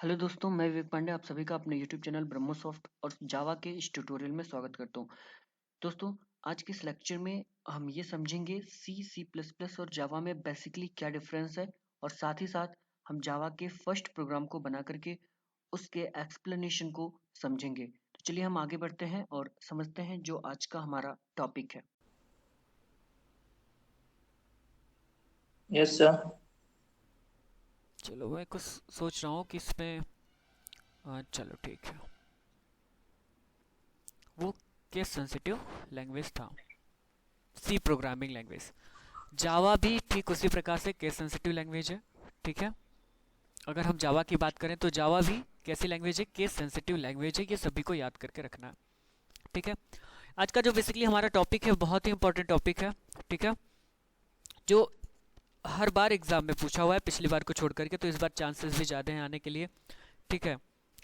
Hello दोस्तों, मैं विवेक पांडे आप सभी का अपने यूट्यूब चैनल ब्रह्मोसॉफ्ट और जावा के इस ट्यूटोरियल में स्वागत करता हूँ। दोस्तों, आज के इस लेक्चर में हम ये समझेंगे सी प्लस प्लस और जावा में बेसिकली क्या डिफरेंस है और साथ ही साथ हम जावा के फर्स्ट प्रोग्राम को बना करके उसके एक्सप्लेनेशन को समझेंगे। तो चलिए हम आगे बढ़ते हैं और समझते हैं जो आज का हमारा टॉपिक है। Yes sir. चलो मैं कुछ सोच रहा हूँ कि इसमें चलो ठीक है। वो केस सेंसिटिव लैंग्वेज था, सी प्रोग्रामिंग लैंग्वेज। जावा भी ठीक उसी प्रकार से केस सेंसिटिव लैंग्वेज है। ठीक है, अगर हम जावा की बात करें तो जावा भी कैसी लैंग्वेज है, केस सेंसिटिव लैंग्वेज है। ये सभी को याद करके रखना है। ठीक है, आज का जो बेसिकली हमारा टॉपिक है बहुत ही इंपॉर्टेंट टॉपिक है। ठीक है, जो हर बार एग्जाम में पूछा हुआ है पिछली बार को छोड़ करके, तो इस बार चांसेस भी ज़्यादा हैं आने के लिए। ठीक है,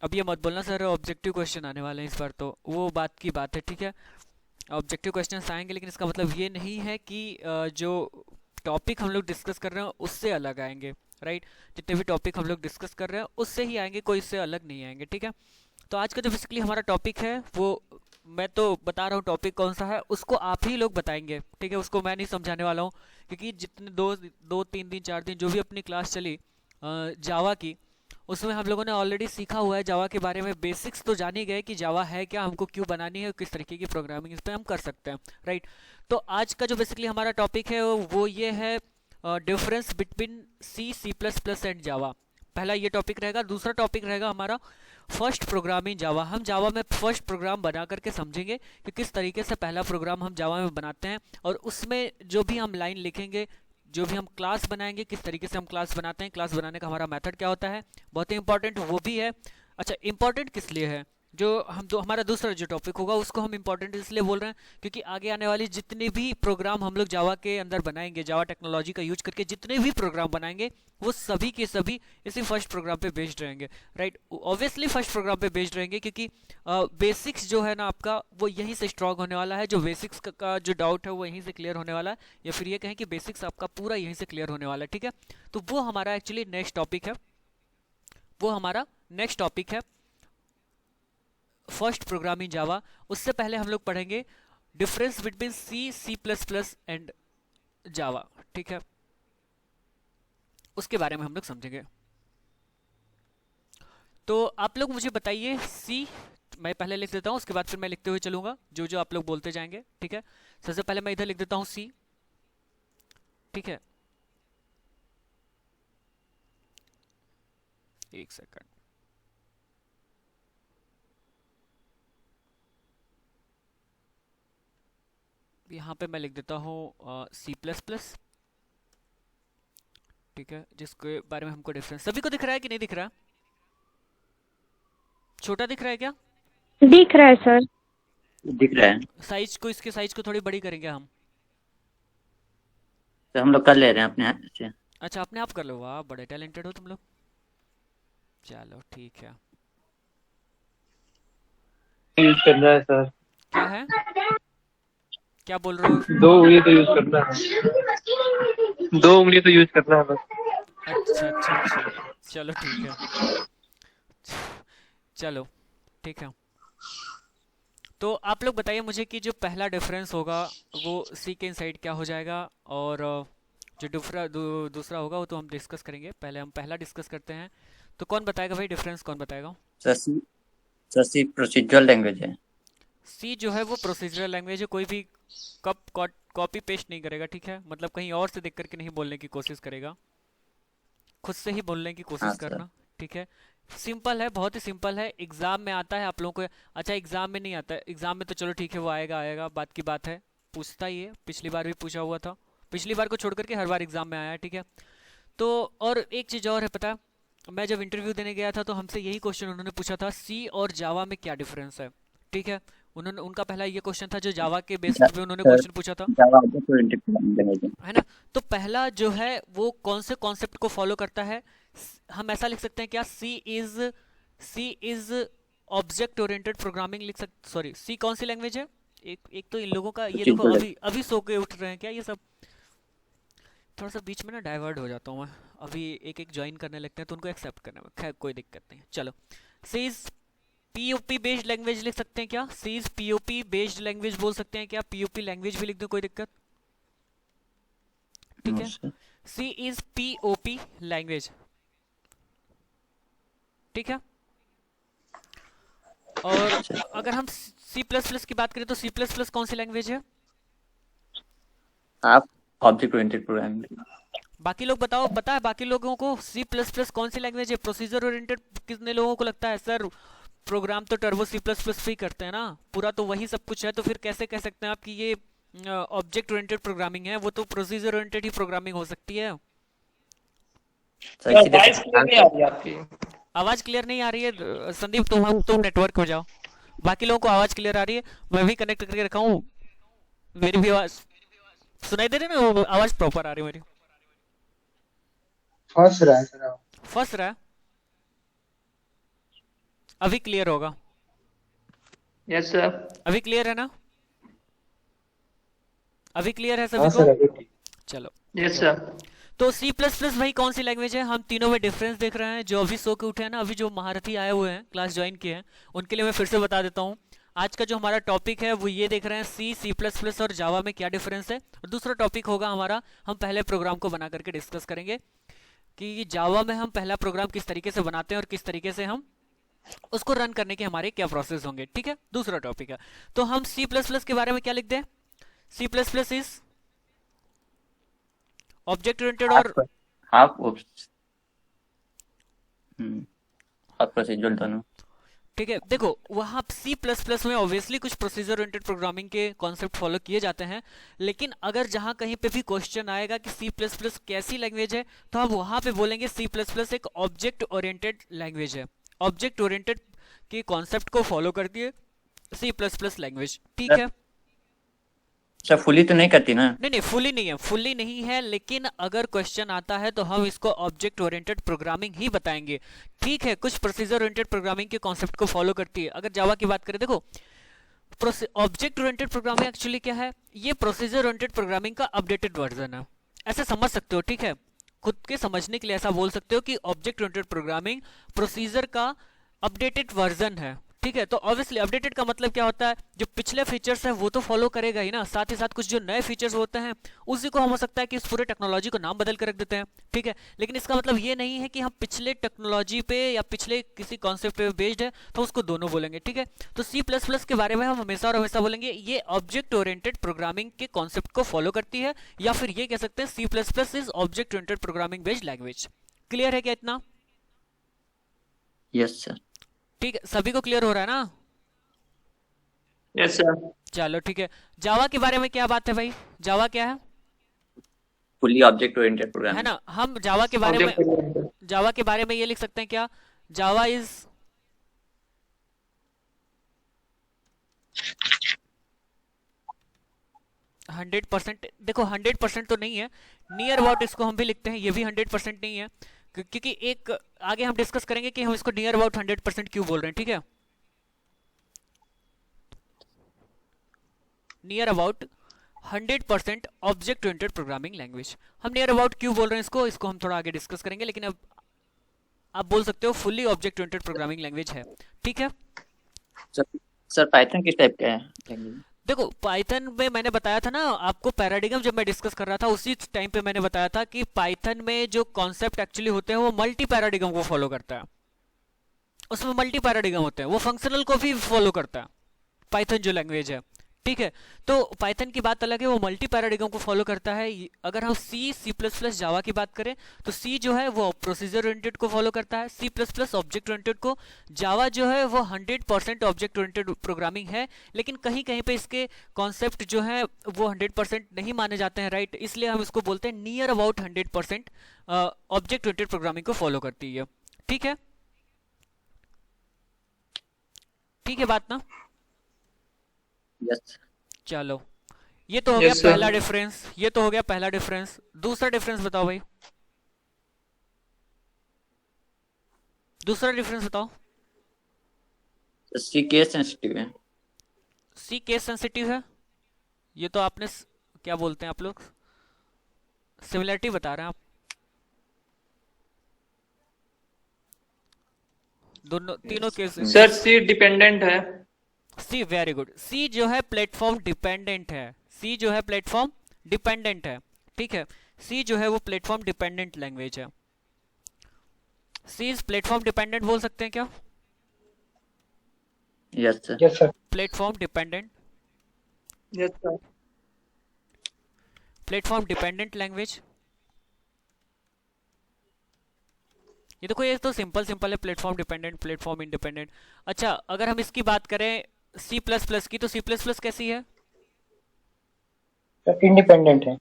अब ये मत बोलना सर ऑब्जेक्टिव क्वेश्चन आने वाले हैं इस बार, तो वो बात की बात है। ठीक है, ऑब्जेक्टिव क्वेश्चन आएंगे, लेकिन इसका मतलब ये नहीं है कि जो टॉपिक हम लोग डिस्कस कर रहे हैं उससे अलग आएंगे। राइट, जितने भी टॉपिक हम लोग डिस्कस कर रहे हैं उससे ही आएंगे, कोई इससे अलग नहीं आएंगे। ठीक है, तो आज का जो बेसिकली हमारा टॉपिक है वो मैं तो बता रहा हूँ टॉपिक कौन सा है, उसको आप ही लोग बताएंगे। ठीक है, उसको मैं नहीं समझाने वाला हूँ, क्योंकि जितने दो दो तीन दिन 4 दिन जो भी अपनी क्लास चली जावा की, उसमें हम लोगों ने ऑलरेडी सीखा हुआ है जावा के बारे में। बेसिक्स तो जान ही गए कि जावा है क्या, हमको क्यों बनानी है, किस तरीके की प्रोग्रामिंग इस पर हम कर सकते हैं। राइट, तो आज का जो बेसिकली हमारा टॉपिक है वो ये है difference between C plus plus and Java. पहला ये टॉपिक रहेगा। दूसरा टॉपिक रहेगा हमारा फर्स्ट प्रोग्राम इन जावा। हम जावा में फर्स्ट प्रोग्राम बना करके समझेंगे कि किस तरीके से पहला प्रोग्राम हम जावा में बनाते हैं, और उसमें जो भी हम लाइन लिखेंगे, जो भी हम क्लास बनाएंगे, किस तरीके से हम क्लास बनाते हैं, क्लास बनाने का हमारा मेथड क्या होता है, बहुत ही इंपॉर्टेंट वो भी है। अच्छा, इंपॉर्टेंट किस लिए है, जो हम हमारा दूसरा जो टॉपिक होगा उसको हम इंपॉर्टेंट इसलिए बोल रहे हैं क्योंकि आगे आने वाली जितने भी प्रोग्राम हम लोग जावा के अंदर बनाएंगे, जावा टेक्नोलॉजी का यूज करके जितने भी प्रोग्राम बनाएंगे, वो सभी के सभी इसी फर्स्ट प्रोग्राम पे बेस्ड रहेंगे। राइट, ऑब्वियसली फर्स्ट प्रोग्राम पे बेस्ड रहेंगे, क्योंकि बेसिक्स जो है ना आपका, वो यहीं से स्ट्रॉन्ग होने वाला है। जो बेसिक्स का जो डाउट है वो यहीं से क्लियर होने वाला है, या फिर ये कहें कि बेसिक्स आपका पूरा यहीं से क्लियर होने वाला है। ठीक है, तो वो हमारा एक्चुअली नेक्स्ट टॉपिक है, वो हमारा नेक्स्ट टॉपिक है फर्स्ट प्रोग्राम इन जावा। उससे पहले हम लोग पढ़ेंगे difference between C plus plus and Java. ठीक है, उसके बारे में हम लोग समझेंगे। तो आप लोग मुझे बताइए, सी मैं पहले लिख देता हूँ, उसके बाद फिर मैं लिखते हुए चलूंगा जो जो आप लोग बोलते जाएंगे। ठीक है, सबसे पहले मैं इधर लिख देता हूँ सी। ठीक है, एक सेकंड। यहाँ पे मैं लिख देता हूँ सी प्लस प्लस। ठीक है, जिसके बारे में हमको डिफरेंस सभी को दिख रहा है कि नहीं दिख रहा, छोटा दिख रहा है क्या? दिख रहा है सर। दिख रहा है। साइज को, इसके साइज को थोड़ी बड़ी करेंगे हम। तो हम लोग कर ले रहे हैं अपने हाथ से। अच्छा, अपने आप कर लो, वाह बड़े टैलेंटेड हो तुम लोग। चलो ठीक है। यूज करना है सर। क्या है, क्या बोल रहे हो? 2 उंगली तो यूज करना है, 2 उंगली तो यूज करना है बस। अच्छा अच्छा अच्छा, चलो ठीक है। चलो ठीक है, तो आप लोग बताइए मुझे कि जो पहला डिफरेंस होगा वो सी के इनसाइड क्या हो जाएगा, और जो दूसरा होगा वो तो हम डिस्कस करेंगे। पहले हम पहला डिस्कस करते हैं। तो कौन बताएगा भाई, डिफरेंस कौन बताएगा? सर सी प्रोसीजरल लैंग्वेज है। सी जो है वो प्रोसीजरल लैंग्वेज है, कोई भी कॉपी पेस्ट नहीं करेगा। ठीक है, मतलब कहीं और से देख करके नहीं बोलने की कोशिश करेगा, खुद से ही बोलने की हाँ कोशिश सर। करना। ठीक है, सिंपल है, बहुत ही सिंपल है। एग्जाम में आता है आप लोगों को, अच्छा एग्जाम में नहीं आता है, एग्जाम में तो चलो ठीक है वो आएगा आएगा, बात की बात है, पूछता ही है, पिछली बार भी पूछा हुआ था, पिछली बार को छोड़ करके हर बार एग्जाम में आया है। ठीक है, तो और एक चीज़ और है पता है, मैं जब इंटरव्यू देने गया था तो हमसे यही क्वेश्चन उन्होंने पूछा था, सी और जावा में क्या डिफरेंस है। ठीक है, उन्होंने, उनका पहला ये क्वेश्चन था जो जावा के बेसिस पे उन्होंने सर क्वेश्चन पूछा था, जावा ऑब्जेक्ट ओरिएंटेड प्रोग्रामिंग लैंग्वेज है। है ना। तो पहला जो है वो कौन से कॉन्सेप्ट को फॉलो करता है, हम ऐसा लिख सकते हैं क्या, सी इज ऑब्जेक्ट ओरिएंटेड प्रोग्रामिंग लिख सकते, सॉरी सी कौन सी लैंग्वेज है, एक एक तो इन लोगों का ये देखो प्रोसीजरल अभी अभी सो के उठ रहे हैं क्या ये सब। थोड़ा सा बीच में ना डाइवर्ट हो जाता हूँ मैं, अभी एक एक ज्वाइन करने लगते हैं तो उनको एक्सेप्ट करने में खैर कोई दिक्कत नहीं। चलो, सी इज पीओपी बेस्ड लैंग्वेज लिख सकते हैं क्या? सी इज पीओपी बेस्ड लैंग्वेज बोल सकते हैं क्या? पीओपी लैंग्वेज भी लिख दो, कोई दिक्कत? ठीक नो है, sir. C is POP language, ठीक है। और अगर हम सी प्लस प्लस की बात करें तो सी प्लस प्लस कौन सी लैंग्वेज है? आप ऑब्जेक्ट ओरिएंटेड प्रोग्रामिंग। बाकी लोग बताओ, पता है बाकी लोगों को सी प्लस प्लस कौन सी लैंग्वेज है? प्रोसीजर ओरिएंटेड कितने लोगों को लगता है सर प्रोग्राम तो टर्बो सी प्लस प्लस पे ही करते हैं ना, पूरा तो वही सब कुछ है, तो फिर कैसे कह सकते हैं आप कि ये ऑब्जेक्ट ओरिएंटेड प्रोग्रामिंग है? वो तो प्रोसीजर ओरिएंटेड ही प्रोग्रामिंग हो सकती है। सर सर इसीलिए वॉइस क्लियर नहीं आ रही आपकी। आवाज क्लियर नहीं आ रही है संदीप, तुम नेटवर्क में जाओ। बाकी लोगों को आवाज क्लियर आ रही है, मैं भी कनेक्ट करके रखा हूँ, मेरी भी आवाज सुनाई दे रही है ना? वो आवाज प्रॉपर आ रही है मेरी? फंस रहा है सर। फंस रहा है? अभी क्लियर होगा? Yes sir. अभी क्लियर है ना? अभी क्लियर है सभी हाँ को? सर अभी ठीक। चलो, यस सर। तो सी प्लस प्लस भाई कौन सी लैंग्वेज है? हम तीनों में डिफरेंस देख रहे हैं, जो अभी सो के उठे हैं ना, अभी जो महारथी आए हुए हैं क्लास ज्वाइन किए हैं, उनके लिए मैं फिर से बता देता हूँ। आज का जो हमारा टॉपिक है वो ये देख रहे हैं, सी सी प्लस प्लस और जावा में क्या डिफरेंस है। और दूसरा टॉपिक होगा हमारा, हम पहले प्रोग्राम को बना करके डिस्कस करेंगे कि जावा में हम पहला प्रोग्राम किस तरीके से बनाते हैं और किस तरीके से हम उसको रन करने के हमारे क्या प्रोसेस होंगे, ठीक है। दूसरा टॉपिक है, तो हम सी प्लस प्लस के बारे में क्या लिख दें? C plus plus is object oriented और आप आप प्रोसीजरल दोनों। ठीक है। देखो वहाँ सी प्लस प्लस में ऑब्वियसली कुछ प्रोसीजर ओरिएंटेड प्रोग्रामिंग के कॉन्सेप्ट फॉलो किए जाते हैं, लेकिन अगर जहाँ कहीं पे भी क्वेश्चन आएगा कि सी प्लस प्लस कैसी लैंग्वेज है, तो हम वहाँ पे बोलेंगे सी प्लस प्लस एक ऑब्जेक्ट ओरिएंटेड लैंग्वेज है, ऑब्जेक्ट ओरिएंटेड के कॉन्सेप्ट को फॉलो करती है सी प्लस प्लस लैंग्वेज, ठीक है। सर फुली तो नहीं करती ना? नहीं फुली नहीं है, फुली नहीं है, लेकिन अगर क्वेश्चन आता है तो हम इसको ऑब्जेक्ट ओरिएंटेड प्रोग्रामिंग ही बताएंगे, ठीक है। कुछ प्रोसीजर ओरिएंटेड प्रोग्रामिंग के कॉन्सेप्ट को फॉलो करती है। अगर जावा की बात करें, देखो ऑब्जेक्ट ओरिएंटेड प्रोग्रामिंग एक्चुअली क्या है? ये प्रोसीजर ओरिएंटेड प्रोग्रामिंग का अपडेटेड वर्जन है, ऐसे समझ सकते हो, ठीक है। खुद के समझने के लिए ऐसा बोल सकते हो कि ऑब्जेक्ट ओरिएंटेड प्रोग्रामिंग प्रोसीजर का अपडेटेड वर्जन है, ठीक है। तो ऑब्वियसली अपडेटेड का मतलब क्या होता है? जो पिछले फीचर्स हैं वो तो फॉलो करेगा ही ना, साथ ही साथ कुछ जो नए फीचर्स होते हैं उसी को हम हो सकता है कि इस पूरे टेक्नोलॉजी को नाम बदल कर रख देते हैं, ठीक है। लेकिन इसका मतलब ये नहीं है कि हम पिछले टेक्नोलॉजी पे या पिछले किसी कॉन्सेप्ट पे बेस्ड है तो उसको दोनों बोलेंगे, ठीक है। तो सी प्लस प्लस के बारे में हम हमेशा और हमेशा बोलेंगे ये ऑब्जेक्ट ओरिएंटेड प्रोग्रामिंग के कॉन्सेप्ट को फॉलो करती है, या फिर ये कह सकते हैं C plus plus is object oriented programming based language. Clear है क्या इतना? Yes sir. ठीक है, सभी को क्लियर हो रहा है ना? Yes sir. चलो ठीक है। जावा के बारे में क्या बात है भाई? जावा क्या है? फुली ऑब्जेक्ट ओरिएंटेड है प्रोग्रामिंग। ना, हम जावा के बारे में ऑब्जेक्ट जावा के बारे में ये लिख सकते हैं क्या? जावा इज 100%, देखो 100% तो नहीं है, नियर अबाउट इसको हम भी लिखते हैं, ये भी 100% नहीं है, क्योंकि एक आगे हम डिस्कस करेंगे कि हम इसको नियर अबाउट 100% क्यों बोल रहे हैं, ठीक है। Near about 100% object oriented programming language. हम नियर अबाउट क्यों बोल रहे हैं इसको हम थोड़ा आगे डिस्कस करेंगे, लेकिन अब आप बोल सकते हो fully object oriented programming language है, ठीक है। सर पाइथन किस टाइप का है लैंग्वेज? देखो पाइथन में मैंने बताया था ना आपको, पैराडिगम जब मैं डिस्कस कर रहा था उसी टाइम पे मैंने बताया था कि पाइथन में जो कॉन्सेप्ट एक्चुअली होते हैं वो मल्टी पैराडिगम को फॉलो करता है, उसमें मल्टी पैराडिगम होते हैं, वो फंक्शनल को भी फॉलो करता है पाइथन जो लैंग्वेज है, ठीक है। तो पाइथन की बात अलग है, वो मल्टी पैराडिगम को फॉलो करता है। अगर हम सी सी प्लस प्लस जावा की बात करें तो सी जो है वो प्रोसीजर ओरिएंटेड को फॉलो करता है, C plus plus object oriented को, जावा जो है वो 100% ऑब्जेक्ट ओरिएंटेड प्रोग्रामिंग है, लेकिन कहीं कहीं पे इसके कॉन्सेप्ट जो है वो 100% नहीं माने जाते हैं, राइट। इसलिए हम इसको बोलते हैं near about 100% object oriented programming को फॉलो करती है, ठीक है। ठीक है बात ना? यस। चलो ये तो हो गया Yes, sir. पहला डिफरेंस, ये तो हो गया पहला डिफरेंस। दूसरा डिफरेंस बताओ भाई, दूसरा डिफरेंस बताओ। सी केस सेंसिटिव है। सी केस सेंसिटिव है, ये तो आपने क्या बोलते हैं आप लोग, सिमिलरिटी बता रहे हैं आप? दोनों तीनों केस। सर सी डिपेंडेंट है। सी, वेरी गुड। सी जो है प्लेटफॉर्म डिपेंडेंट है। सी जो है प्लेटफॉर्म डिपेंडेंट है, ठीक है। सी जो है वो प्लेटफॉर्म डिपेंडेंट लैंग्वेज है। सी इज प्लेटफॉर्म डिपेंडेंट बोल सकते हैं क्या? Yes sir. Yes sir. Platform dependent, yes sir. Platform dependent language. ये देखो, ये तो सिंपल सिंपल है, प्लेटफॉर्म डिपेंडेंट, प्लेटफॉर्म इंडिपेंडेंट। अच्छा, अगर हम इसकी बात करें सी प्लस प्लस की, तो सी प्लस प्लस कैसी है? इंडिपेंडेंट है।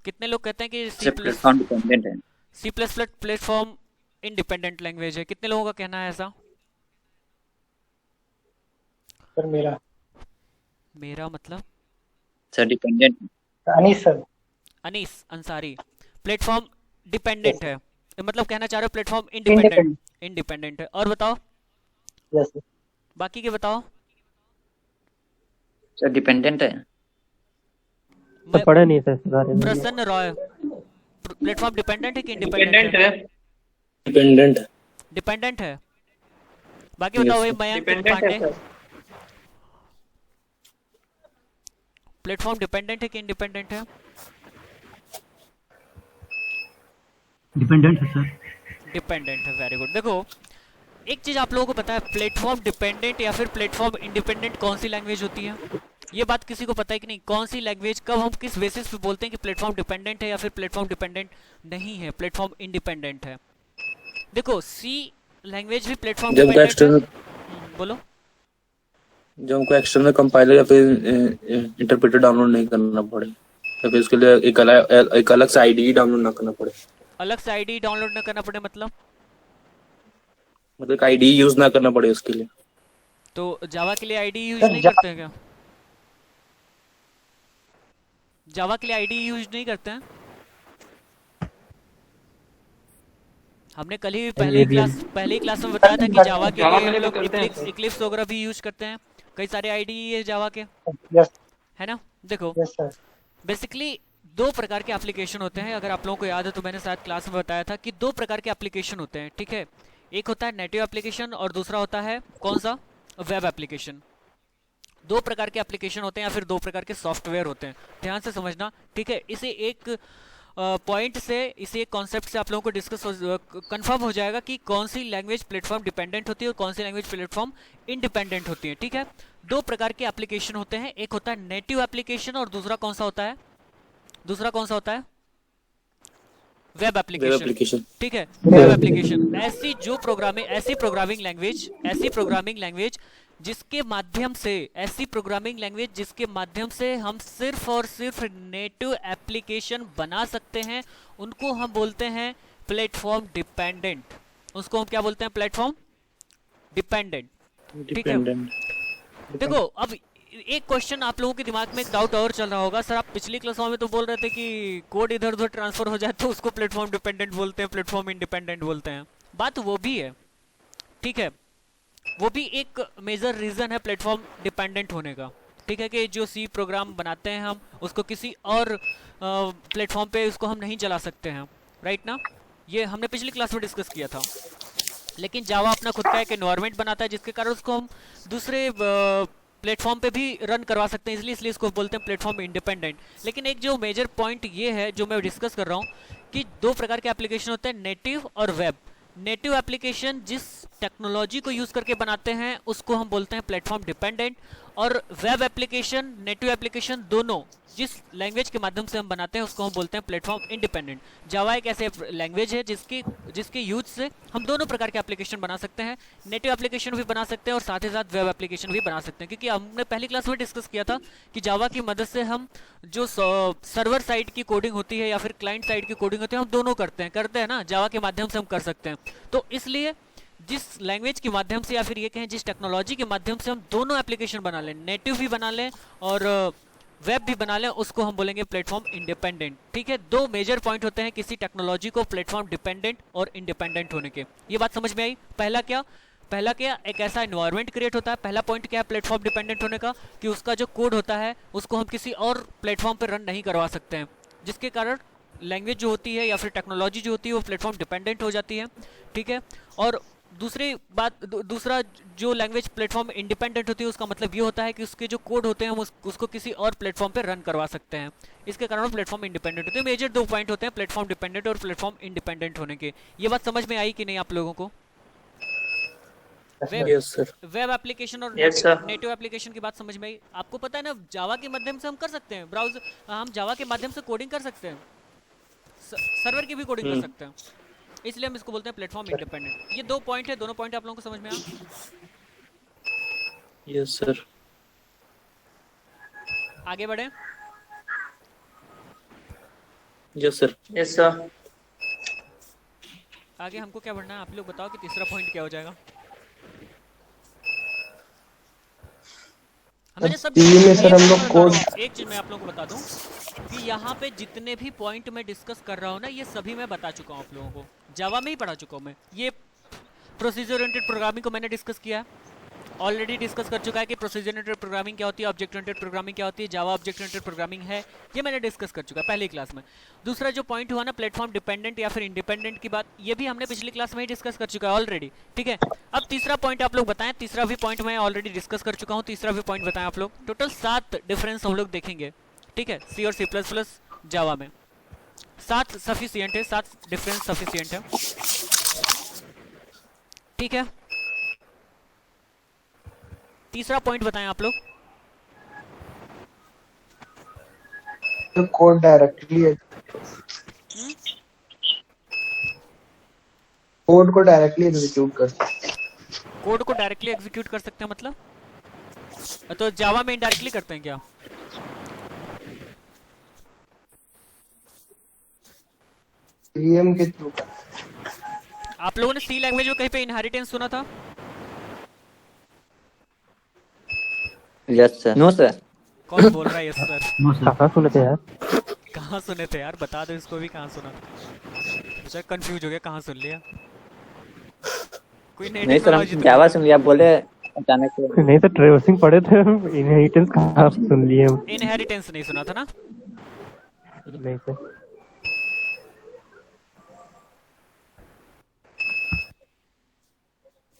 कितने लोग कहते हैं कि C sir plus platform dependent है। C plus plus platform independent language है? कितने लोगों का कहना है ऐसा? सर मेरा मतलब sir dependent. Anees sir. Anees Ansari. Platform dependent है, मतलब कहना चाह रहे हो प्लेटफॉर्म इंडिपेंडेंट, इंडिपेंडेंट है। और बताओ यस सर। बाकी के बताओ। सर डिपेंडेंट है। मैं पढ़ा नहीं था इस बारे में। प्रसन्न रॉय, प्लेटफॉर्म डिपेंडेंट है कि इंडिपेंडेंट है? डिपेंडेंट है। डिपेंडेंट है। बाकी बताओ भाई, मयंक पांडे, प्लेटफॉर्म डिपेंडेंट है कि इंडिपेंडेंट है? डिपेंडेंट है सर। डिपेंडेंट है, वेरी गुड। देखो, एक चीज आप लोगों को पता है, प्लेटफॉर्म डिपेंडेंट या फिर प्लेटफॉर्म इंडिपेंडेंट कौन सी लैंग्वेज होती है? ये बात किसी को पता है कि नहीं? कौन सी लैंग्वेज, कब हम किस बेसिस पे बोलते हैं कि प्लेटफॉर्म डिपेंडेंट है या फिर प्लेटफॉर्म डिपेंडेंट नहीं है, प्लेटफॉर्म इंडिपेंडेंट है? देखो, सी लैंग्वेज भी प्लेटफॉर्म जब का डिपेंडेंट है। एक्सटर्नल बोलो। जब हमको एक्सटर्नल कंपाइलर या फिर इंटरप्रेटर डाउनलोड नहीं करना पड़े, या फिर उसके लिए एक अलग से आईडी डाउनलोड ना करना पड़े। अलग से आईडी डाउनलोड ना करना पड़े मतलब मतलब आईडी यूज ना करना पड़े उसके लिए। तो जावा के लिए आईडी यूज नहीं करते हैं क्या? जावा के लिए आईडी यूज नहीं करते हैं? हमने कल ही पहले ही क्लास में बताया था कि जावा के लिए हम लोग इक्लिप्स वगैरह भी यूज करते हैं। कई सारे आईडी है जावा के, है ना? देखो, बेसिकली दो प्रकार के एप्लीकेशन होते हैं। अगर आप लोगों को याद है तो मैंने शायद क्लास में बताया था कि दो प्रकार के एप्लीकेशन होते हैं, ठीक है। एक होता है नेटिव एप्लीकेशन और दूसरा होता है कौन सा? Web application. दो प्रकार के एप्लीकेशन होते हैं या फिर दो प्रकार के सॉफ्टवेयर होते हैं, ध्यान से समझना, ठीक है। इसे एक पॉइंट से, इसी एक कॉन्सेप्ट से आप लोगों को डिस्कस कंफर्म हो जाएगा कि कौन सी लैंग्वेज प्लेटफॉर्म डिपेंडेंट होती है और कौन सी लैंग्वेज प्लेटफॉर्म इंडिपेंडेंट होती है, ठीक है। दो प्रकार के एप्लीकेशन होते हैं, एक होता है नेटिव एप्लीकेशन और दूसरा कौन सा होता है? दूसरा कौन सा होता है? वेब एप्लीकेशन, ठीक है। वेब एप्लीकेशन ऐसी प्रोग्रामिंग लैंग्वेज जिसके माध्यम से, ऐसी प्रोग्रामिंग लैंग्वेज जिसके माध्यम से हम सिर्फ और सिर्फ नेटिव एप्लीकेशन बना सकते हैं, उनको हम बोलते हैं प्लेटफॉर्म डिपेंडेंट। उसको हम क्या बोलते हैं? प्लेटफॉर्म डिपेंडेंट, ठीक है। देखो, अब एक क्वेश्चन आप लोगों के दिमाग में एक डाउट और चल रहा होगा, सर आप पिछली क्लासों में तो बोल रहे थे कि कोड इधर उधर ट्रांसफर हो जाए तो उसको प्लेटफॉर्म डिपेंडेंट बोलते हैं, प्लेटफॉर्म इंडिपेंडेंट बोलते हैं। बात वो भी है, ठीक है, वो भी एक मेजर रीजन है प्लेटफॉर्म डिपेंडेंट होने का, ठीक है। कि जो सी प्रोग्राम बनाते हैं हम, उसको किसी और प्लेटफॉर्म पे उसको हम नहीं चला सकते हैं, राइट ना? ये हमने पिछली क्लास में डिस्कस किया था। लेकिन जावा अपना खुद का एक एनवायरनमेंट बनाता है जिसके कारण उसको हम दूसरे प्लेटफॉर्म पे भी रन करवा सकते हैं, इसलिए इसको बोलते हैं प्लेटफॉर्म इंडिपेंडेंट। लेकिन एक जो मेजर पॉइंट ये है जो मैं डिस्कस कर रहा हूँ कि दो प्रकार के एप्लीकेशन होते हैं, नेटिव और वेब। नेटिव एप्लीकेशन जिस टेक्नोलॉजी को यूज करके बनाते हैं उसको हम बोलते हैं प्लेटफॉर्म डिपेंडेंट, और वेब एप्लीकेशन, नेटिव एप्लीकेशन दोनों जिस लैंग्वेज के माध्यम से हम बनाते हैं उसको हम बोलते हैं प्लेटफॉर्म इंडिपेंडेंट। जावा एक ऐसे लैंग्वेज है जिसके यूज से हम दोनों प्रकार के एप्लीकेशन बना सकते हैं, नेटिव एप्लीकेशन भी बना सकते हैं और साथ ही साथ वेब एप्लीकेशन भी बना सकते हैं। क्योंकि हमने पहली क्लास में डिस्कस किया था कि जावा की मदद से हम जो सर्वर साइड की कोडिंग होती है या फिर क्लाइंट साइड की कोडिंग होती है, हम दोनों करते हैं ना, जावा के माध्यम से हम कर सकते हैं। तो इसलिए जिस लैंग्वेज के माध्यम से या फिर ये कहें जिस टेक्नोलॉजी के माध्यम से हम दोनों एप्लीकेशन बना लें, नेटिव भी बना लें और वेब भी बना लें, उसको हम बोलेंगे प्लेटफॉर्म इंडिपेंडेंट, ठीक है। दो मेजर पॉइंट होते हैं किसी टेक्नोलॉजी को प्लेटफॉर्म डिपेंडेंट और इंडिपेंडेंट होने के। ये बात समझ में आई? पहला क्या एक ऐसा एनवायरनमेंट क्रिएट होता है। पहला पॉइंट क्या है प्लेटफॉर्म डिपेंडेंट होने का? कि उसका जो कोड होता है उसको हम किसी और प्लेटफॉर्म पर रन नहीं करवा सकते हैं, जिसके कारण लैंग्वेज जो होती है या फिर टेक्नोलॉजी जो होती है वो प्लेटफॉर्म डिपेंडेंट हो जाती है, ठीक है। और दूसरा जो लैंग्वेज प्लेटफॉर्म इंडिपेंडेंट होती है उसका मतलब ये होता है कि उसके जो कोड होते हैं हम उसको किसी और प्लेटफॉर्म पे रन करवा सकते हैं। इसके कारण प्लेटफॉर्म इंडिपेंडेंट होते हैं। मेजर 2 पॉइंट होते हैं प्लेटफॉर्म डिपेंडेंट और प्लेटफॉर्म इंडिपेंडेंट होने के। ये बात समझ में आई कि नहीं आप लोगों को? Yes sir. वेब एप्लीकेशन और Yes, sir. नेटिव एप्लीकेशन की बात समझ में आई आपको? पता है ना जावा के माध्यम से हम कर सकते हैं ब्राउज़र, हम जावा के माध्यम से कोडिंग कर सकते हैं, सर्वर की भी कोडिंग कर सकते हैं, इसलिए हम इसको बोलते हैं प्लेटफॉर्म इंडिपेंडेंट। ये 2 पॉइंट है, दोनों पॉइंट आप लोगों को समझ में आया? Yes sir. आगे बढ़े। Yes sir. Yes sir. आगे हमको क्या बढ़ना है आप लोग बताओ कि तीसरा पॉइंट क्या हो जाएगा? मैंने सब सर हम लोग कोड एक चीज मैं आप लोगों को बता दूं कि यहाँ पे जितने भी पॉइंट मैं डिस्कस कर रहा हूँ ना ये सभी मैं बता चुका हूँ आप लोगों को, जावा में ही पढ़ा चुका हूँ मैं। ये प्रोसीजर ओरिएंटेड प्रोग्रामिंग को मैंने डिस्कस किया, ऑलरेडी डिस्कस कर चुका है कि प्रोसीजर ओरिएंटेड प्रोग्रामिंग क्या होती है, ऑब्जेक्ट ओरिएंटेड प्रोग्रामिंग क्या होती है, जावा ऑब्जेक्ट ओरिएंटेड प्रोग्रामिंग है, ये मैंने डिस्कस कर चुका है पहली क्लास में। दूसरा जो पॉइंट हुआ ना प्लेटफॉर्म डिपेंडेंट या फिर इंडिपेंडेंट की बात, ये भी हमने पिछली क्लास में ही डिस्कस कर चुका है ऑलरेडी, ठीक है। अब तीसरा पॉइंट आप लोग बताएं। तीसरा भी पॉइंट मैं ऑलरेडी डिस्कस कर चुका हूँ, तीसरा भी पॉइंट बताएं आप लोग। टोटल 7 डिफरेंस हम लोग देखेंगे, ठीक है। सी और सी प्लस प्लस जावा में 7 सफिशिएंट है, 7 डिफरेंस सफिशिएंट है, ठीक है। तीसरा पॉइंट बताएं आप लोग। कोड डायरेक्टली कोड को डायरेक्टली एग्जीक्यूट कर सकते हैं। कोड को डायरेक्टली एग्जीक्यूट कर सकते हैं मतलब? तो जावा में इनडायरेक्टली करते हैं क्या? वीएम के थ्रू। आप लोगों ने सी लैंग्वेज में कहीं पे इनहेरिटेंस सुना था? Yes sir. No sir. कौन बोल रहा है यस सर? कहाँ सुने थे यार? कहाँ सुने थे यार, बता दो इसको भी कहाँ सुना था। अच्छा कंफ्यूज हो गया, कहाँ सुन लिया? कोई नहीं सर, हम जावा सुन लिया, बोले अचानक से। नहीं सर, ट्रेवर्सिंग पढ़े थे, इनहेरिटेंस कहाँ सुन लिए हम? इनहेरिटेंस नहीं सुना था ना? नहीं सर।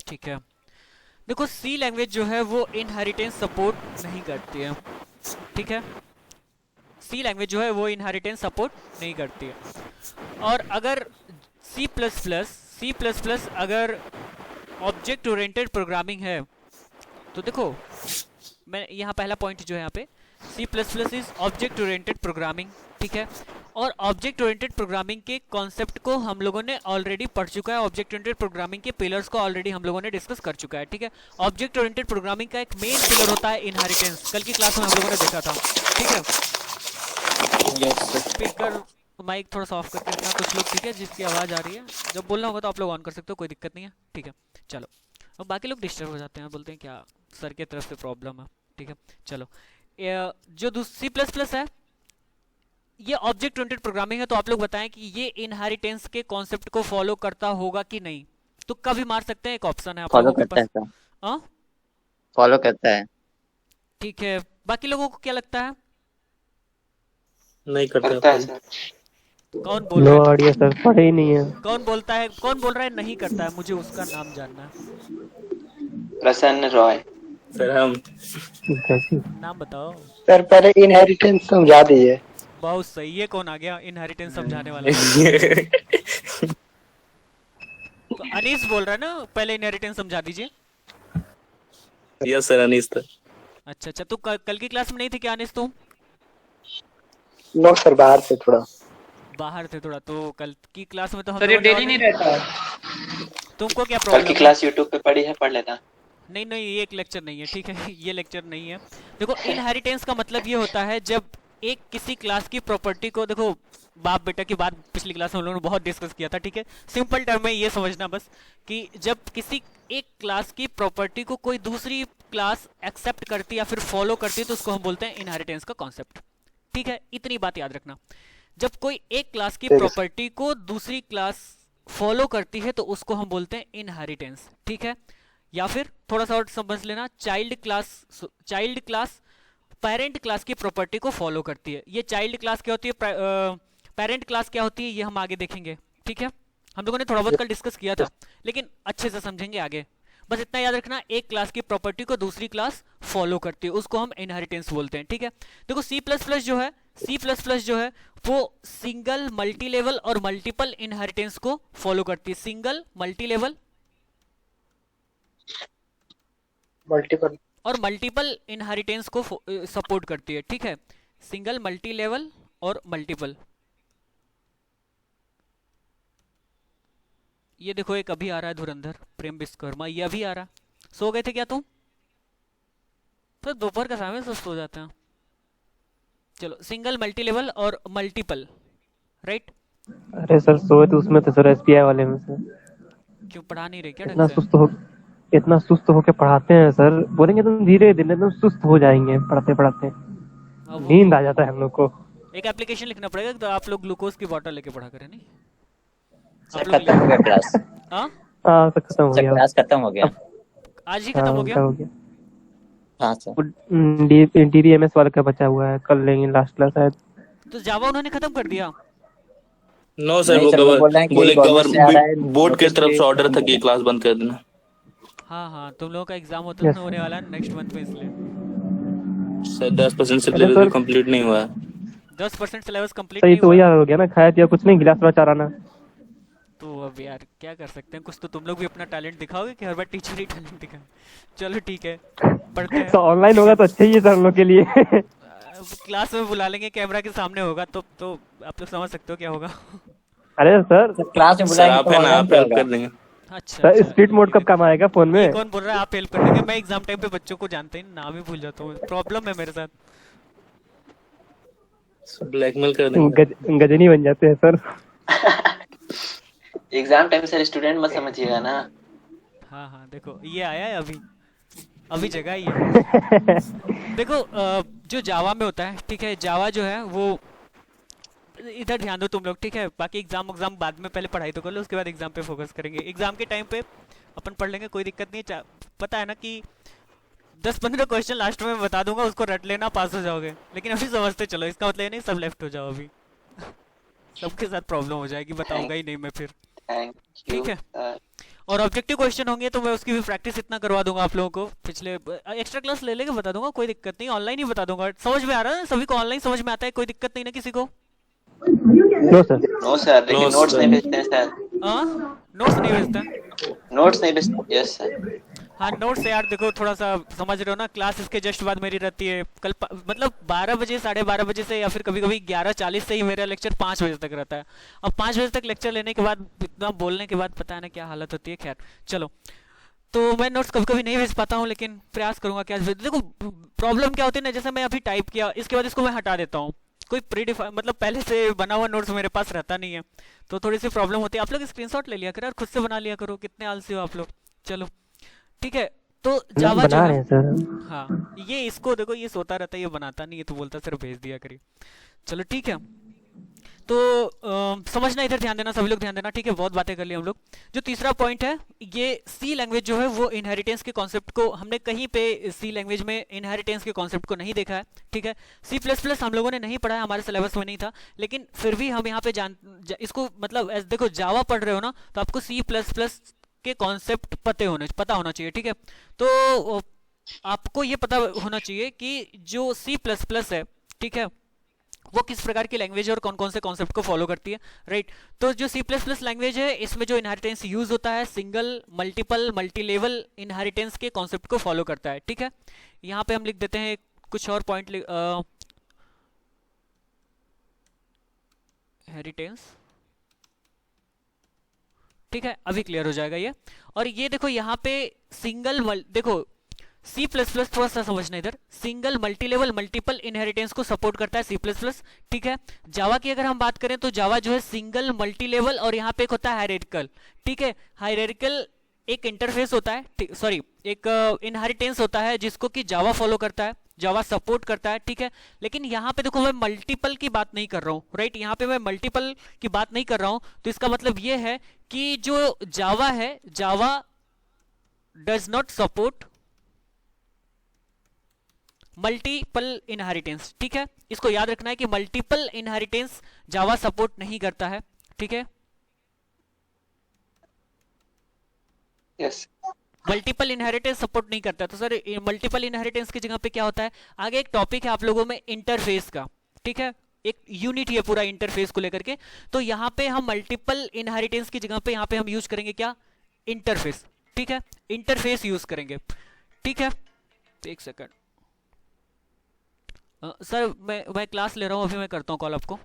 ठीक है, देखो सी लैंग्वेज जो है वो इनहेरिटेंस सपोर्ट नहीं करती है, ठीक है। सी लैंग्वेज जो है वो इनहेरिटेंस सपोर्ट नहीं करती है। और अगर सी प्लस प्लस अगर ऑब्जेक्ट ओरिएंटेड प्रोग्रामिंग है तो देखो मैं यहाँ पहला पॉइंट जो है यहाँ पे C plus plus is object oriented programming, ठीक है। और ऑब्जेक्ट ओरिएंटेड प्रोग्रामिंग के कॉन्सेप्ट को हम लोगों ने ऑलरेडी पढ़ चुका है, ऑब्जेक्ट ओरिएंटेड प्रोग्रामिंग के पिलर्स को ऑलरेडी हम लोगों ने डिस्कस कर चुका है, ठीक है। ऑब्जेक्ट ओरिएंटेड प्रोग्रामिंग का एक मेन पिलर होता है इनहेरिटेंस, कल की क्लास में हम लोगों ने देखा था, ठीक है। स्पीकर माइक थोड़ा सा ऑफ करके रखना कुछ लोग, ठीक है, जिसकी आवाज़ आ रही है। जब बोलना होगा तो आप लोग ऑन कर सकते हो, कोई दिक्कत नहीं है, ठीक है। चलो, अब बाकी लोग डिस्टर्ब हो जाते हैं, बोलते हैं क्या सर की तरफ से प्रॉब्लम है, ठीक है। चलो, जो सी प्लस प्लस है ये ऑब्जेक्ट ओरिएंटेड प्रोग्रामिंग है, तो आप लोग बताएं कि ये इनहेरिटेंस के कॉन्सेप्ट को फॉलो करता होगा कि नहीं। तो कभी मार सकते हैं, एक ऑप्शन है आप फॉलो लोगों के करता है पास। सर। हाँ, फॉलो करता है। ठीक है, बाकी लोगों को क्या लगता है? नहीं करता है सर। कौन बोल रहा है? नो आइडिया सर, पढ़े ही नहीं है। कौन बोलता है, कौन बोल रहा है नहीं करता है? मुझे उसका नाम जानना है। प्रसन्न रॉय। सर हम कैसी? नाम बताओ। सर पहले इनहेरिटेंस समझा दीजिए। बहुत सही है, कौन आ गया इनहेरिटेंस समझाने वाला? तो अनीस बोल रहा है ना, पहले इनहेरिटेंस समझा दीजिए। यस सर, अनीस था। अच्छा अच्छा, तो कल की क्लास में नहीं थे क्या अनीस तुम? नो सर, बाहर से थोड़ा। बाहर थे थोड़ा, तो कल की क्लास में तो हम सर ये लोगों ने डेली नहीं रहता है। तुमको क्या कल की प्रॉब्लम है? क्लास यूट्यूब पे पढ़ी है, पढ़ लेना। नहीं नहीं, ये एक लेक्चर नहीं है, ठीक है। ये लेक्चर नहीं है। देखो इनहेरिटेंस का मतलब ये होता है जब एक किसी क्लास की प्रॉपर्टी को, देखो बाप बेटा की बात पिछली क्लास में हम लोगों ने बहुत डिस्कस किया था, ठीक है। सिंपल टर्म में ये समझना बस कि जब किसी एक क्लास की प्रॉपर्टी को कोई दूसरी क्लास एक्सेप्ट करती है या फिर फॉलो करती है तो उसको हम बोलते हैं इनहेरिटेंस का कॉन्सेप्ट, ठीक है। इतनी बात याद रखना, जब कोई एक क्लास की प्रॉपर्टी को दूसरी क्लास फॉलो करती है तो उसको हम बोलते हैं इनहेरिटेंस, ठीक है। या फिर थोड़ा सा और समझ लेना, चाइल्ड क्लास पेरेंट क्लास की प्रॉपर्टी को फॉलो करती है। ये चाइल्ड क्लास क्या होती है? पेरेंट क्लास क्या होती है ये हम आगे देखेंगे, ठीक है। हम लोगों ने थोड़ा बहुत कल डिस्कस किया था, लेकिन अच्छे से समझेंगे आगे। बस इतना याद रखना, एक क्लास की प्रॉपर्टी को दूसरी क्लास फॉलो करती है, उसको हम इनहेरिटेंस बोलते हैं, ठीक है। देखो C++ जो है, C++ जो है वो सिंगल, मल्टी लेवल और मल्टीपल इनहेरिटेंस को फॉलो करती है। सिंगल, मल्टी लेवल मल्टीपल और मल्टीपल इनहेरिटेंस को सपोर्ट करती है, ठीक है। सिंगल, मल्टी लेवल और मल्टीपल। ये देखो एक अभी आ रहा है धुरंधर प्रेम विश्वकर्मा, ये अभी आ रहा। सो गए थे क्या तुम? तो दोपहर का समय सुस्त हो जाते हैं। चलो, सिंगल, मल्टी लेवल और मल्टीपल, राइट। अरे सर सोए तो उसमें थे सर, SBI वाले में से। क्यों पढ़ा नहीं रहे क्या इतना ढंग से? इतना सुस्त होके पढ़ाते हैं सर, बोलेंगे तुम धीरे धीरे एकदम सुस्त हो जाएंगे पढ़ते पढ़ाते, अब वो नींद आ जाता है हम लोग को। एक एप्लीकेशन लिखना पड़ेगा तो आप लोग ग्लूकोज की बोतल लेके पढ़ा करें, नहीं? सर आप लोग खत्म हो गया क्लास। हाँ, हाँ सर खत्म हो सर गया। क्लास खत्म हो गया। आज ही हाँ खत्म हो उनका गया। हो गया। हाँ सर। DDMS वाले का बचा हुआ है, कल लेंगे लास्ट क्लास शायद। तो जावा उन्होंने खत्म कर दिया। नो सर, नहीं वो सर, वो बोल रहे हैं कि बोले गवर्नमेंट से आ रहा है, बोर्ड की नोटिस तरफ भी से ऑर्डर खत्म था हो कि गया। क्लास बंद कर देना। हाँ हाँ, तुम लोगों का एग्जाम होता Yes. है होने वाला है नेक्स्ट मंथ में, इसलिए सर 10% अच्छा सिलेबस सर, भी कंप्लीट नहीं हुआ है। 10% सिलेबस कंप्लीट सही नहीं तो हुआ। वही हाल हो गया ना, खाया पिया कुछ नहीं, गिलास थोड़ा चाराना। तो अब यार क्या कर सकते हैं, कुछ तो तुम लोग भी अपना टैलेंट दिखाओगे कि हर बार टीचर ही टैलेंट दिखाए। चलो ठीक है, पढ़ते हैं। तो ऑनलाइन होगा तो अच्छा ही है सर हम लोग के लिए। क्लास में बुला लेंगे, कैमरा के सामने होगा तो आप लोग समझ सकते हो क्या होगा। अरे सर, सर क्लास में सर बुलाएंगे आप तो है ना, ऑनलाइन आप क्या हेल्प होगा? कर देंगे। अच्छा सर अच्छा, स्पीड मोड कब काम आएगा फोन ये में? कौन बोल रहा है आप हेल्प कर देंगे? मैं एग्जाम टाइम पे बच्चों को जानते ही नाम ही भूल जाता हूँ, प्रॉब्लम है मेरे साथ। ब्लैकमेल कर देंगे। गजनी बन जाते हैं sir. Exam time sir student मत समझिएगा ना। हाँ हाँ, देखो ये आया है अभी जगह ही है। देखो जो जावा में होता है, ठीक है, जावा जो है वो, इधर ध्यान दो तुम लोग, ठीक है। बाकी एग्जाम बाद में, पहले पढ़ाई तो कर लो, उसके बाद एग्जाम पे फोकस करेंगे। एग्जाम के टाइम पे अपन पढ़ लेंगे, कोई दिक्कत नहीं है। पता है ना कि 10-15 क्वेश्चन लास्ट में बता दूंगा, उसको रट लेना, पास हो जाओगे। लेकिन अभी समझते चलो, इसका मतलब ये नहीं सब लेफ्ट हो जाओ अभी। सबके साथ प्रॉब्लम हो जाएगी, बताऊंगा ही नहीं मैं फिर, थैंक यू ठीक है। सर। और ऑब्जेक्टिव क्वेश्चन होंगे तो मैं उसकी भी प्रैक्टिस इतना करवा दूंगा आप लोगों को। पिछले एक्स्ट्रा क्लास ले लेके बता दूंगा, कोई दिक्कत नहीं, ऑनलाइन ही बता दूंगा। समझ में आ रहा है सभी को? ऑनलाइन समझ में आता है, कोई दिक्कत नहीं ना किसी को? No sir. नो सर, लेकिन नो नोट्स सर। नहीं भेजते हैं सर। हाँ, नोट्स नहीं भेजता। नोट्स नहीं भेजते। Yes sir. हाँ, नोट्स यार देखो, थोड़ा सा समझ रहे हो ना, क्लास इसके जस्ट बाद मेरी रहती है। कल मतलब 12 बजे, 12:30 बजे से, या फिर कभी कभी 11:40 से ही मेरा लेक्चर 5 बजे तक रहता है। अब 5 बजे तक लेक्चर लेने के बाद, इतना बोलने के बाद, पता है ना क्या हालत होती है। खैर चलो, तो मैं नोट्स कभी कभी नहीं भेज पाता हूँ, लेकिन प्रयास करूंगा। क्या देखो प्रॉब्लम क्या होती है ना, जैसे मैं अभी टाइप किया, इसके बाद इसको मैं हटा देता हूँ। कोई प्रीडिफाइन मतलब पहले से बना हुआ नोट्स मेरे पास रहता नहीं है, तो थोड़ी सी प्रॉब्लम होती है। आप लोग स्क्रीनशॉट ले लिया करो और खुद से बना लिया करो, कितने आलसी हो आप लोग। चलो ठीक है, तो जावा जो बना रहे है, हैं सर। हाँ, ये इसको देखो, ये सोता रहता है, ये बनाता नहीं है, तो बोलता सर भेज दिया करिए। चलो ठीक है, तो समझना, इधर ध्यान देना, सभी लोग ध्यान देना, ठीक है। बहुत बातें कर ली हम लोग। जो तीसरा पॉइंट है, ये सी लैंग्वेज जो है वो इनहेरिटेंस के कॉन्सेप्ट को, हमने कहीं पे सी लैंग्वेज में इनहेरिटेंस के कॉन्सेप्ट को नहीं देखा है, ठीक है। C++ हम लोगों ने नहीं पढ़ा है, हमारे सिलेबस में नहीं था, लेकिन फिर भी हम यहाँ पे इसको मतलब देखो, जावा पढ़ रहे हो ना, तो आपको C++ के कॉन्सेप्ट पता होना चाहिए, ठीक है। तो आपको ये पता होना चाहिए कि जो C++ है, ठीक है, वो किस प्रकार की लैंग्वेज है और कौन कौन से कॉन्सेप्ट को फॉलो करती है, राइट। तो जो C++ लैंग्वेज है, इसमें जो इनहेरिटेंस यूज होता है, single, multiple, multi level inheritance के कॉन्सेप्ट को फॉलो करता है, ठीक है। यहाँ पे हम लिख देते हैं कुछ और पॉइंट, इनहेरिटेंस, ठीक है, अभी क्लियर हो जाएगा ये। और ये देखो यहाँ पे देखो C++ थोड़ा सा समझना इधर, single, multi level, multiple inheritance को सपोर्ट करता है C++, ठीक है। जावा की अगर हम बात करें तो जावा जो है सिंगल, मल्टी लेवल, और यहाँ पे एक होता है हायरार्किकल, ठीक है। हायरार्किकल एक इंटरफेस होता है, सॉरी, एक इनहेरिटेंस होता है जिसको कि जावा फॉलो करता है, जावा सपोर्ट करता है, ठीक है। लेकिन यहाँ पे देखो, मैं मल्टीपल की बात नहीं कर रहा हूँ, राइट। यहाँ पे मैं मल्टीपल की बात नहीं कर रहा हूँ, तो इसका मतलब ये है कि जो जावा है, Java does not support multiple inheritance, ठीक है, इसको याद रखना है कि मल्टीपल इनहेरिटेंस जावा सपोर्ट नहीं करता है, ठीक है। यस मल्टीपल इनहेरिटेंस सपोर्ट नहीं करता, तो सर मल्टीपल इनहेरिटेंस की जगह पे क्या होता है, आगे एक टॉपिक है आप लोगों में इंटरफेस का, ठीक है, एक यूनिट है पूरा इंटरफेस को लेकर के। तो यहाँ पे हम मल्टीपल इनहेरिटेंस की जगह पे यहाँ पे हम यूज करेंगे क्या, इंटरफेस, ठीक है, इंटरफेस यूज करेंगे, ठीक है। एक सेकंड सर मैं क्लास ले रहा हूँ, अभी मैं करता हूँ कॉल आपको।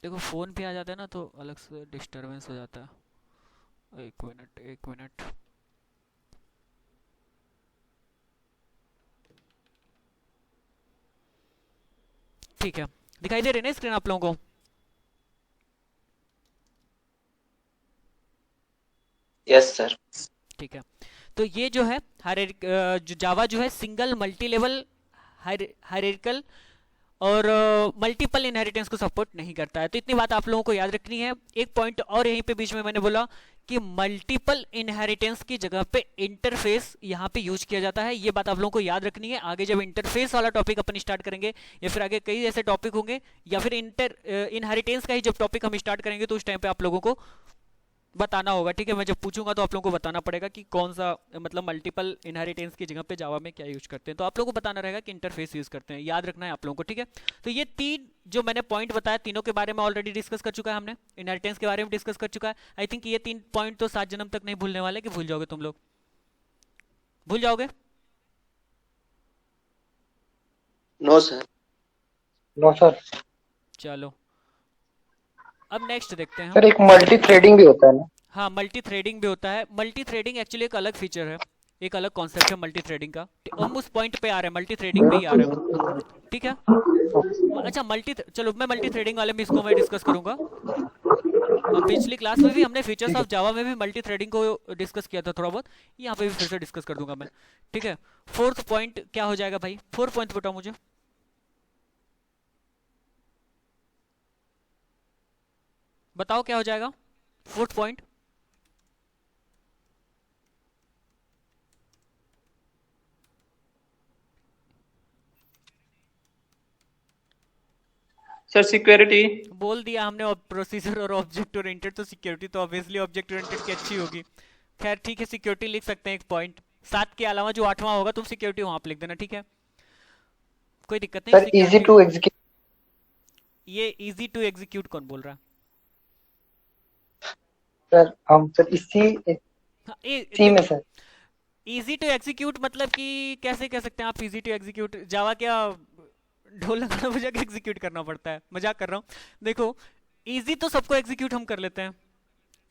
देखो फोन पे आ जाता है ना तो अलग से डिस्टरबेंस हो जाता है। एक मिनट ठीक है, दिखाई दे रही है ना स्क्रीन आप लोगों को? Yes sir. ठीक है, तो ये जो है जो जावा जो है सिंगल मल्टी लेवल हायरार्किकल और मल्टीपल इनहेरिटेंस को सपोर्ट नहीं करता है। तो इतनी बात आप लोगों को याद रखनी है। एक पॉइंट और यहीं पे बीच में मैंने बोला कि मल्टीपल इनहेरिटेंस की जगह पे इंटरफेस यहाँ पे यूज किया जाता है, ये बात आप लोगों को याद रखनी है। आगे जब इंटरफेस वाला टॉपिक अपन स्टार्ट करेंगे या फिर आगे कई ऐसे टॉपिक होंगे या फिर इनहेरिटेंस का ही जब टॉपिक हम स्टार्ट करेंगे तो उस टाइम पे आप लोगों को बताना होगा, ठीक है। मैं जब पूछूंगा तो आप लोगों को बताना पड़ेगा कि कौन सा मतलब मल्टीपल इनहेरिटेंस की जगह पे जावा में क्या यूज करते हैं, तो आप लोगों को बताना रहेगा कि इंटरफेस यूज करते हैं, याद रखना है आप लोगों को, ठीक है। तो ये तीन जो मैंने पॉइंट बताया तीनों के बारे में ऑलरेडी डिस्कस कर चुका है हमने, इनहेरिटेंस के बारे में डिस्कस कर चुका है। आई थिंक ये 3 पॉइंट तो 7 जन्म तक नहीं भूलने वाले, कि भूल जाओगे तुम लोग, भूल जाओगे? No sir. No sir. चलो अब नेक्स्ट देखते हैं सर एक मल्टी थ्रेडिंग भी होता है ना? हाँ, मल्टी थ्रेडिंग भी होता है। मल्टी थ्रेडिंग एक्चुअली एक अलग फीचर है, एक अलग कॉन्सेप्ट है मल्टी थ्रेडिंग का। हम उस पॉइंट पे आ रहे हैं, मल्टी थ्रेडिंग पे ही आ रहे हैं, ठीक है। अच्छा चलो मैं मल्टी थ्रेडिंग वाले में इसको मैं डिस्कस करूंगा। पिछली क्लास में भी हमने फीचर्स ऑफ जावा में भी मल्टी थ्रेडिंग को डिस्कस किया था थोड़ा बहुत, यहाँ पे भी फिर से डिस्कस कर दूंगा मैं, ठीक है। 4th पॉइंट क्या हो जाएगा भाई? 4 पॉइंट बताओ मुझे, बताओ क्या हो जाएगा 4th पॉइंट? Sir security. बोल दिया हमने, प्रोसीजर और ऑब्जेक्ट ओरिएंटेड, तो सिक्योरिटी तो ऑब्वियसली ऑब्जेक्ट ओरिएंटेड की अच्छी होगी। खैर ठीक है, सिक्योरिटी लिख सकते हैं एक पॉइंट। 7 के अलावा जो 8वां होगा तुम सिक्योरिटी वहां पे लिख देना, ठीक है, कोई दिक्कत नहीं। Sir easy to execute. ये इजी टू एग्जीक्यूट कौन बोल रहा है? सर हम सर इसी हाँ, में सर इजी टू एग्जीक्यूट मतलब कि कैसे कह सकते हैं आप इजी टू एग्जीक्यूट? जावा क्या ढोल लगाना बजा के एग्जीक्यूट करना पड़ता है? मजाक कर रहा हूँ। देखो इजी तो सबको एग्जीक्यूट हम कर लेते हैं,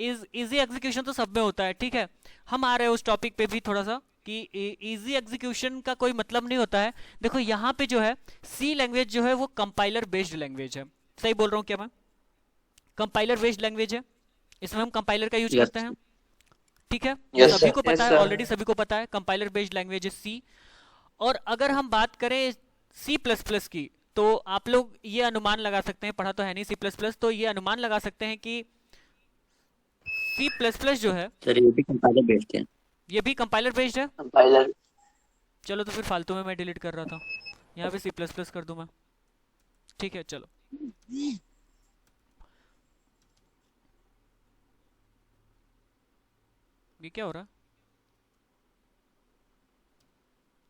इजी एग्जीक्यूशन तो सब में होता है, ठीक है। हम आ रहे हैं उस टॉपिक पे भी थोड़ा सा कि इजी एग्जीक्यूशन का कोई मतलब नहीं होता है। देखो यहाँ पे जो है सी लैंग्वेज जो है वो कंपाइलर बेस्ड लैंग्वेज है, सही बोल रहा हूँ क्या मैं? कंपाइलर बेस्ड लैंग्वेज है, इसमें हम कंपाइलर का यूज करते हैं, ठीक है। Yes, सभी sir. को पता Yes, है, sir. ऑलरेडी सभी को पता है कंपाइलर बेस्ड लैंग्वेज है सी। और अगर हम बात करें C++ की तो आप लोग ये अनुमान लगा सकते हैं, पढ़ा तो है नहीं C++, तो ये अनुमान लगा सकते हैं कि C++ जो है सर ये भी कंपाइलर बेस्ड है। ये भी कंपाइलर बेस्ड है। कंपाइलर। चलो तो फिर फालतू में मैं डिलीट कर रहा था, यहाँ पे C++ कर दूं मैं, ठीक है। चलो ये क्या हो रहा है?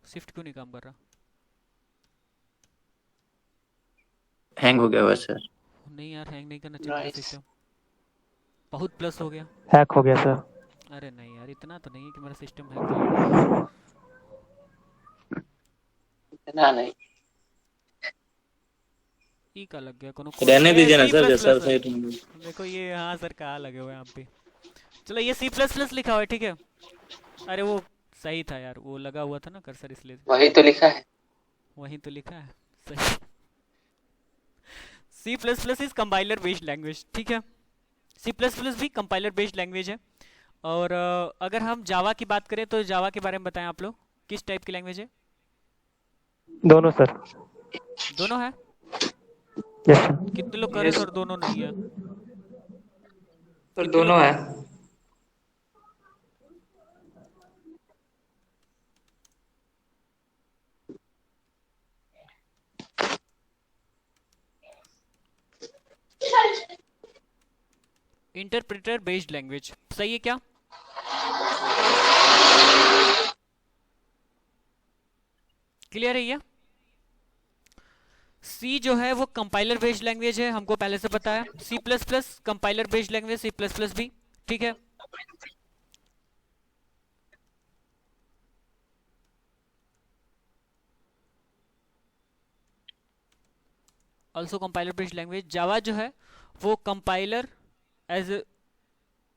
शिफ्ट क्यों नहीं काम कर रहा? हैंग हो गया हुआ सर। नहीं यार, हैंग नहीं करना चाहिए Nice. सिस्टम। बहुत प्लस हो गया। हैक हो गया सर। अरे नहीं यार, इतना तो नहीं है कि मेरा सिस्टम हैक हो। ना नहीं। ई का लग गया कोनो रहने दीजिए ना सर, C++ जैसा है। सही। देखो ये, हाँ सर कहाँ लगे हुए हैं आप भी। चलो ये C++ लिखा हुआ है, ठीक है। अरे वो सही था यार, वो लगा हुआ था ना कर्सर, इसलिए वही तो लिखा है। वहीं तो लिखा है सही। C++ is compiler based language, ठीक है। C++ भी कंपाइलर बेस्ड लैंग्वेज है। और अगर हम जावा की बात करें तो जावा के बारे में बताएं आप लोग, किस टाइप की लैंग्वेज है? दोनों सर। दोनों है? Yes sir. कितने लोग करे सर दोनों नहीं है? सर दोनों है। इंटरप्रेटर बेस्ड लैंग्वेज, सही है क्या? क्लियर है ये? सी जो है वो कंपाइलर बेस्ड लैंग्वेज है, हमको पहले से पता है। C plus plus compiler based language, C plus plus भी, ठीक है। Also compiler based language. Java जो है वो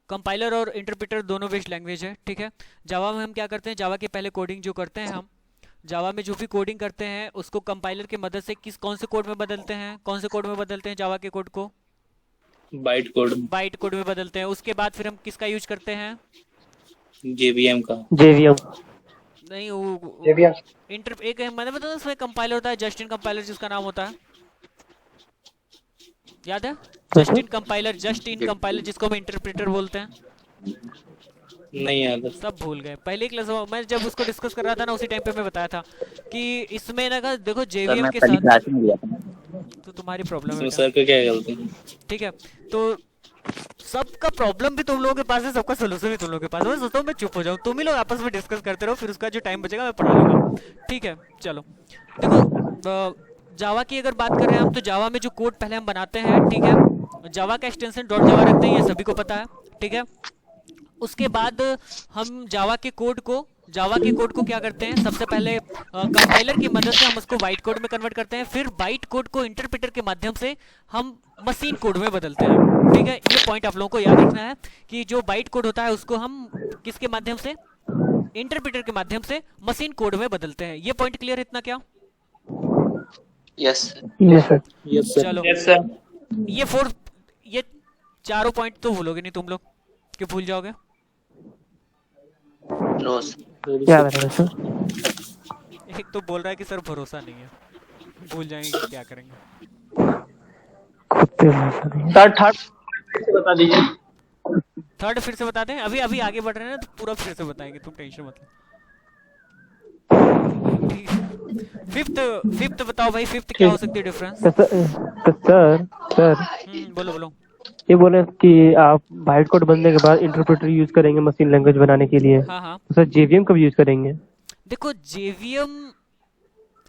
कंपाइलर और इंटरप्रेटर दोनों बेस्ड लैंग्वेज है, ठीक है। जावा में हम क्या करते हैं, जावा के पहले कोडिंग जो करते हैं हम, जावा में जो भी कोडिंग करते हैं उसको कंपाइलर की मदद से कौन से कोड में बदलते हैं जावा के कोड को? बाइट कोड में बदलते हैं। उसके बाद फिर हम किसका यूज करते हैं? जेवीएम का। नहीं, वो JVM एक मैंने बताया उसमें कंपाइलर होता है, जस्ट इन कंपाइलर जिसका नाम होता है, याद है? जस्ट इन कंपाइलर जिसको हम इंटरप्रेटर बोलते हैं। नहीं याद है। सब भूल गए। पहले क्लास में मैं जब उसको डिस्कस कर रहा था ना, उसी टाइम पे मैं बताया था कि इसमें ना देखो सर जेवीएम मैं के पहली साथ क्लास में गया था। तो तुम्हारी प्रॉब्लम है इसमें बेटा, सर का क्या गलती है? ठीक है। तो सबका प्रॉब्लम भी तुम लोगों के पास है, सबका सोल्यूशन भी तुम लोगों के पास है। मैं सोचता हूँ मैं चुप हो जाऊँ, तुम ही लोग आपस में डिस्कस करते रहो, फिर उसका जो टाइम बचेगा मैं पढ़ा लूंगा, ठीक है। चलो देखो, जावा की अगर बात कर रहे हैं हम, तो जावा में जो कोड पहले हम बनाते हैं, ठीक है, जावा का एक्सटेंशन .जावा रखते हैं, ये सभी को पता है, ठीक है। उसके बाद हम जावा के कोड को क्या करते हैं, सबसे पहले कंपाइलर की मदद से हम उसको बाइट कोड में कन्वर्ट करते हैं, फिर बाइट कोड को इंटरप्रेटर के माध्यम से हम मशीन कोड में बदलते हैं, ठीक है। ये पॉइंट आप लोगों को याद रखना है कि जो बाइट कोड होता है उसको हम किसके माध्यम से, इंटरप्रेटर के माध्यम से मशीन कोड में बदलते हैं। ये पॉइंट क्लियर है इतना क्या? यस यस चलो ये चारों पॉइंट तो भूलोगे नहीं तुम लोग, कि भूल जाओगे? नो याद रहेगा सर। एक तो बोल रहा है कि सर भरोसा नहीं है, भूल जाएंगे कि क्या करेंगे। खुद पे भरोसा नहीं है। सर थर्ड बता दीजिए। थर्ड फिर से बता दें, अभी आगे बढ़ रहे हैं ना, तो पूरा फिर से बताएंगे, तुम टेंशन मत लो। फिफ्थ बताओ भाई, फिफ्थ क्या हो सकती है डिफरेंस? सर बोलो। ये बोले कि आप बाइट कोड बनने के बाद इंटरप्रेटर यूज करेंगे मशीन लैंग्वेज बनाने के लिए, हाँ। तो सर जेवीएम कब यूज करेंगे? देखो जेवीएम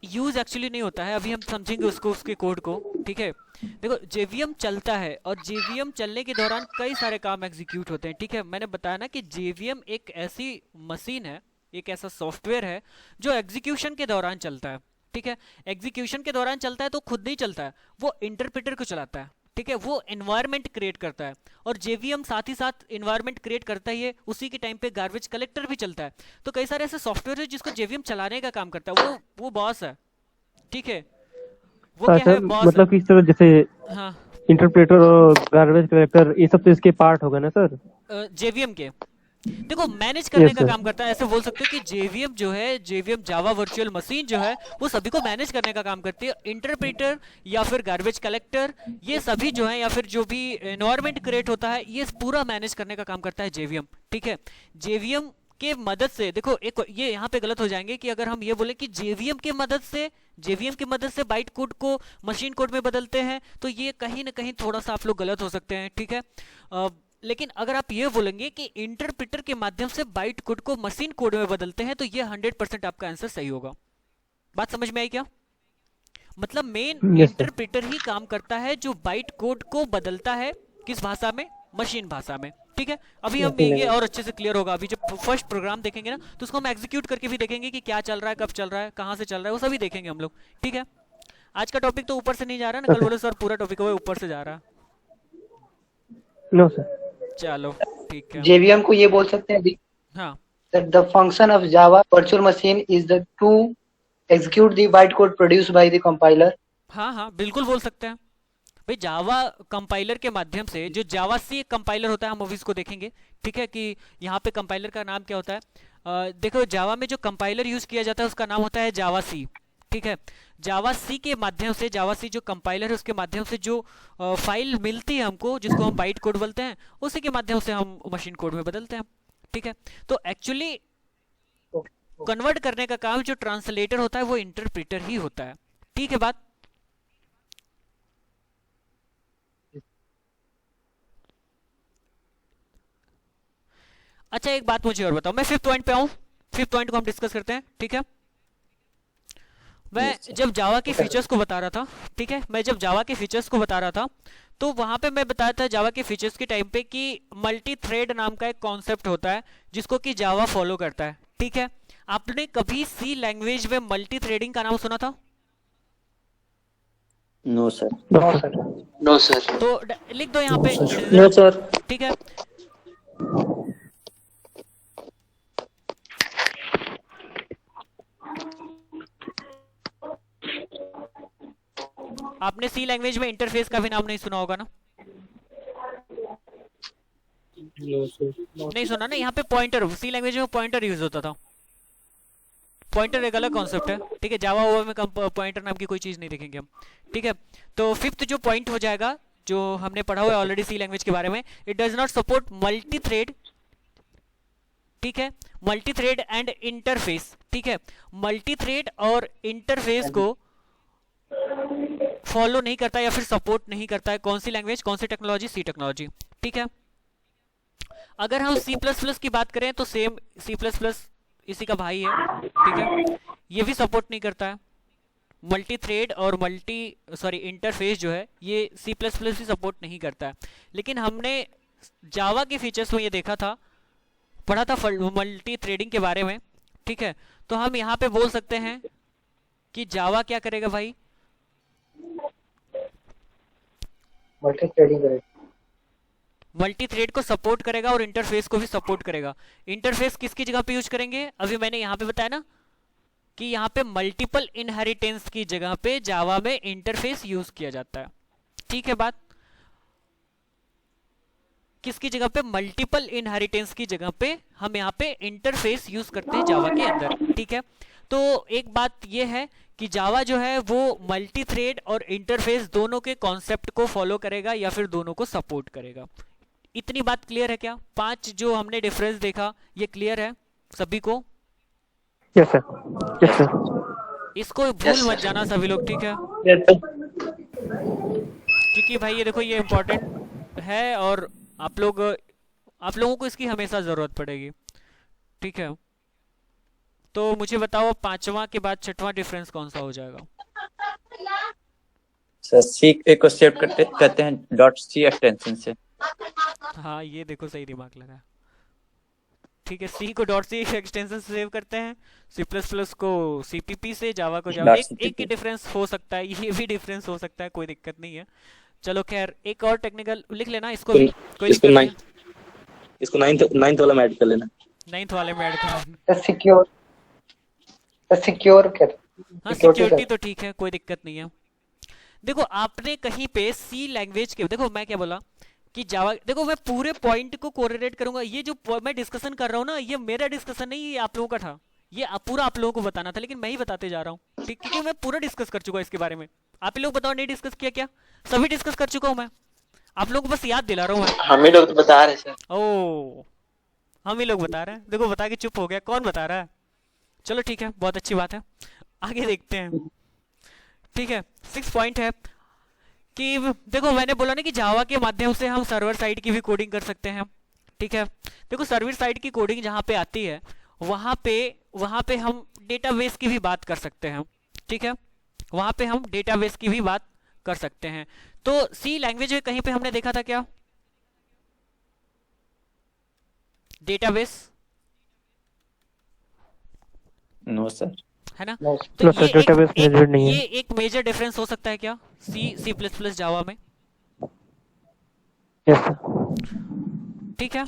यूज एक्चुअली नहीं होता है, अभी हम समझेंगे उसके कोड को, ठीक है। देखो जेवीएम चलता है और जेवीएम चलने के दौरान कई सारे काम एग्जीक्यूट होते हैं, ठीक है। मैंने बताया ना कि जेवीएम एक ऐसी मशीन है, एक ऐसा सॉफ्टवेयर है जो एग्जीक्यूशन के दौरान चलता है, ठीक है। एग्जीक्यूशन के दौरान चलता है तो खुद नहीं चलता है, वो इंटरप्रेटर को चलाता है, ठीक है। वो एनवायरनमेंट क्रिएट करता है और जेवीएम साथ ही साथ एनवायरनमेंट क्रिएट करता ही है, उसी के टाइम पे गार्बेज कलेक्टर भी चलता है। तो कई सारे ऐसे सॉफ्टवेयर है जिसको जेवीएम चलाने का काम करता है, वो बॉस है, ठीक है। वो क्या है, बॉस मतलब कि इस तरह जैसे हाँ इंटरप्रेटर और गार्बेज कलेक्टर ये सब तो इसके पार्ट हो गए ना सर? जेवीएम के देखो मैनेज करने Yes, का sir. काम करता है, ऐसे बोल सकते हो कि जेवीएम जो है, जेवीएम जावा वर्चुअल मशीन जो है, वो सभी को मैनेज करने का काम करती है। इंटरप्रेटर या फिर गार्बेज कलेक्टर, ये सभी जो है, या फिर जो भी एनवायरनमेंट क्रिएट होता है, ये पूरा मैनेज करने का काम करता है जेवीएम, ठीक है। जेवीएम के मदद से देखो, एक ये यहाँ पे गलत हो जाएंगे कि अगर हम ये बोले कि जेवीएम की मदद से बाइट कोड को मशीन कोड में बदलते हैं, तो ये कहीं ना कहीं थोड़ा सा आप लोग गलत हो सकते हैं, ठीक है। लेकिन अगर आप ये बोलेंगे कि इंटरप्रेटर के माध्यम से बाइट कोड को मशीन कोड में बदलते हैं, तो ये 100% आपका आंसर सही होगा। बात समझ में आई क्या? मतलब मेन इंटरप्रेटर ही काम करता है जो बाइट कोड को बदलता है, किस भाषा में? मशीन भाषा में, ठीक है। अभी हम ये और अच्छे से क्लियर होगा, अभी जब फर्स्ट प्रोग्राम देखेंगे ना, तो उसको हम एग्जीक्यूट करके भी देखेंगे कि क्या चल रहा है, कब चल रहा है, कहाँ से चल रहा है, वो सभी देखेंगे हम लोग, ठीक है। आज का टॉपिक तो ऊपर से नहीं जा रहा ना, कल बोले सर पूरा टॉपिक ऊपर से जा रहा है। No sir. चलो ठीक है। जेवीएम को ये बोल सकते हैं अभी, हाँ the function of Java virtual machine is the two execute the byte code produced by the compiler. हाँ बिल्कुल बोल सकते हैं भाई। जावा कंपाइलर के माध्यम से, जो जावा सी कंपाइलर होता है, हम अभी इसको देखेंगे, ठीक है, कि यहाँ पे कंपाइलर का नाम क्या होता है। देखो जावा में जो कंपाइलर यूज किया जाता है उसका नाम होता है जावा सी, ठीक है। जावा सी के माध्यम से, जावा सी जो कंपाइलर है उसके माध्यम से जो फाइल मिलती है हमको, जिसको हम बाइट कोड बोलते हैं, उसी के माध्यम से हम मशीन कोड में बदलते हैं, ठीक है। तो एक्चुअली कन्वर्ट करने का काम जो ट्रांसलेटर होता है वो इंटरप्रेटर ही होता है, ठीक है बात। अच्छा एक बात मुझे और बताओ, मैं 5th पॉइंट पे आऊँ, 5th पॉइंट को हम डिस्कस करते हैं, ठीक है। मैं जब जावा के फीचर्स को बता रहा था, ठीक है, मैं जब जावा के फीचर्स को बता रहा था तो वहां पे मैं बताया था जावा के फीचर्स के टाइम पे कि मल्टी थ्रेड नाम का एक कॉन्सेप्ट होता है जिसको कि जावा फॉलो करता है, ठीक है। आपने कभी सी लैंग्वेज में मल्टी थ्रेडिंग का नाम सुना था? No sir. No sir. No sir. तो लिख दो यहाँ पे, नो सर। ठीक है। आपने सी लैंग्वेज में इंटरफेस का भी नाम नहीं सुना होगा ना? नहीं सुना ना। यहाँ पे पॉइंटर, सी लैंग्वेज में पॉइंटर यूज होता था। पॉइंटर एक अलग कॉन्सेप्ट है, ठीक है। जावा ओवा में पॉइंटर नाम की कोई चीज नहीं देखेंगे हम, ठीक है। तो 5th जो पॉइंट हो जाएगा, जो हमने पढ़ा हुआ है ऑलरेडी सी लैंग्वेज के बारे में, it does not support multi thread, ठीक है, मल्टी थ्रेड एंड इंटरफेस, ठीक है। मल्टी थ्रेड और इंटरफेस को फॉलो नहीं करता या फिर सपोर्ट नहीं करता है। कौन सी लैंग्वेज, कौन सी टेक्नोलॉजी? सी टेक्नोलॉजी, ठीक है। अगर हम C++ की बात करें तो सेम C++ इसी का भाई है, ठीक है। ये भी सपोर्ट नहीं करता है मल्टी थ्रेड और इंटरफेस जो है ये C++ भी सपोर्ट नहीं करता है। लेकिन हमने जावा के फीचर्स में ये देखा था, पढ़ा था मल्टी थ्रेडिंग के बारे में, ठीक है। तो हम यहाँ पे बोल सकते हैं कि जावा क्या करेगा भाई? मल्टी थ्रेडिंग करेगा, मल्टी थ्रेड को सपोर्ट करेगा और इंटरफेस को भी सपोर्ट करेगा। इंटरफेस किसकी जगह पे यूज करेंगे? अभी मैंने यहाँ पे बताया ना कि यहाँ पे मल्टीपल इनहेरिटेंस की जगह पे जावा में इंटरफेस यूज किया जाता है, ठीक है। बात किसकी जगह पे? मल्टीपल इनहेरिटेंस की जगह पे हम यहाँ पे इंटरफेस यूज करते हैं जावा के अंदर, ठीक है। तो एक बात ये है कि जावा जो है वो मल्टी थ्रेड और इंटरफेस दोनों के कॉन्सेप्ट को फॉलो करेगा या फिर दोनों को सपोर्ट करेगा। इतनी बात क्लियर है क्या? 5 जो हमने डिफरेंस देखा ये क्लियर है सभी को? Yes sir, yes sir. इसको भूल मत जाना सभी लोग, ठीक है। क्योंकि भाई ये देखो ये इम्पोर्टेंट है और आप लोगों को इसकी हमेशा जरूरत पड़ेगी, ठीक है। तो मुझे बताओ 5वां के बाद 6वां डिफरेंस कौन सा हो जाएगा? सर सी को सेव करते हैं .c एक्सटेंशन से। हाँ ये देखो सही दिमाग लगा, ठीक है। सी को .c एक्सटेंशन से सेव करते हैं, C++ को CPP से, जावा को जावा। एक ही डिफरेंस हो सकता है, ये भी डिफरेंस हो सकता है, कोई दिक्कत नहीं है। चलो खैर एक और टेक्निकल लिख लेना इसको भी, कोई दिक्कत नहीं है। इसको 9th वाला में ऐड कर लेना। 9th वाले में ऐड कर लेना। सिक्योर कर। हाँ सिक्योरिटी तो ठीक है, कोई दिक्कत नहीं है। देखो आपने कहीं पे सी लैंग्वेज के, देखो मैं क्या बोला कि जावा, देखो मैं पूरे पॉइंट को कोरिलेट करूंगा। ये जो मैं डिस्कशन कर रहा हूँ ना, ये मेरा डिस्कशन नहीं, ये आप लोगों का था। ये पूरा आप लोगों को बताना था, लेकिन मैं ही बताते जा रहा हूँ, ठीक, क्योंकि मैं पूरा डिस्कस कर चुका इसके बारे में। आप लोग बताओ नहीं डिस्कस किया क्या? सभी डिस्कस कर चुका हूँ मैं, आप लोगों को बस याद दिला रहा हूँ मैं। हम ही लोग तो बता रहे सर। ओ हम ही लोग बता रहे हैं, देखो बता के चुप हो गया। कौन बता रहा है? चलो ठीक है, बहुत अच्छी बात है, आगे देखते हैं, ठीक है। 6 पॉइंट है कि देखो मैंने बोला ना कि जावा के माध्यम से हम सर्वर साइड की भी कोडिंग कर सकते हैं, ठीक है। देखो सर्वर साइड की कोडिंग जहाँ पे आती है वहाँ पे हम डेटाबेस की भी बात कर सकते हैं, ठीक है। वहाँ पे हम डेटाबेस की भी बात कर सकते हैं। तो सी लैंग्वेज में कहीं पे हमने देखा था क्या? डेटाबेस? No sir. है ना? No, तो नो सर, डेटाबेस मैनेजमेंट नहीं है। ये एक मेजर डिफरेंस हो सकता है क्या C++ जावा में? Yes sir. ठीक है।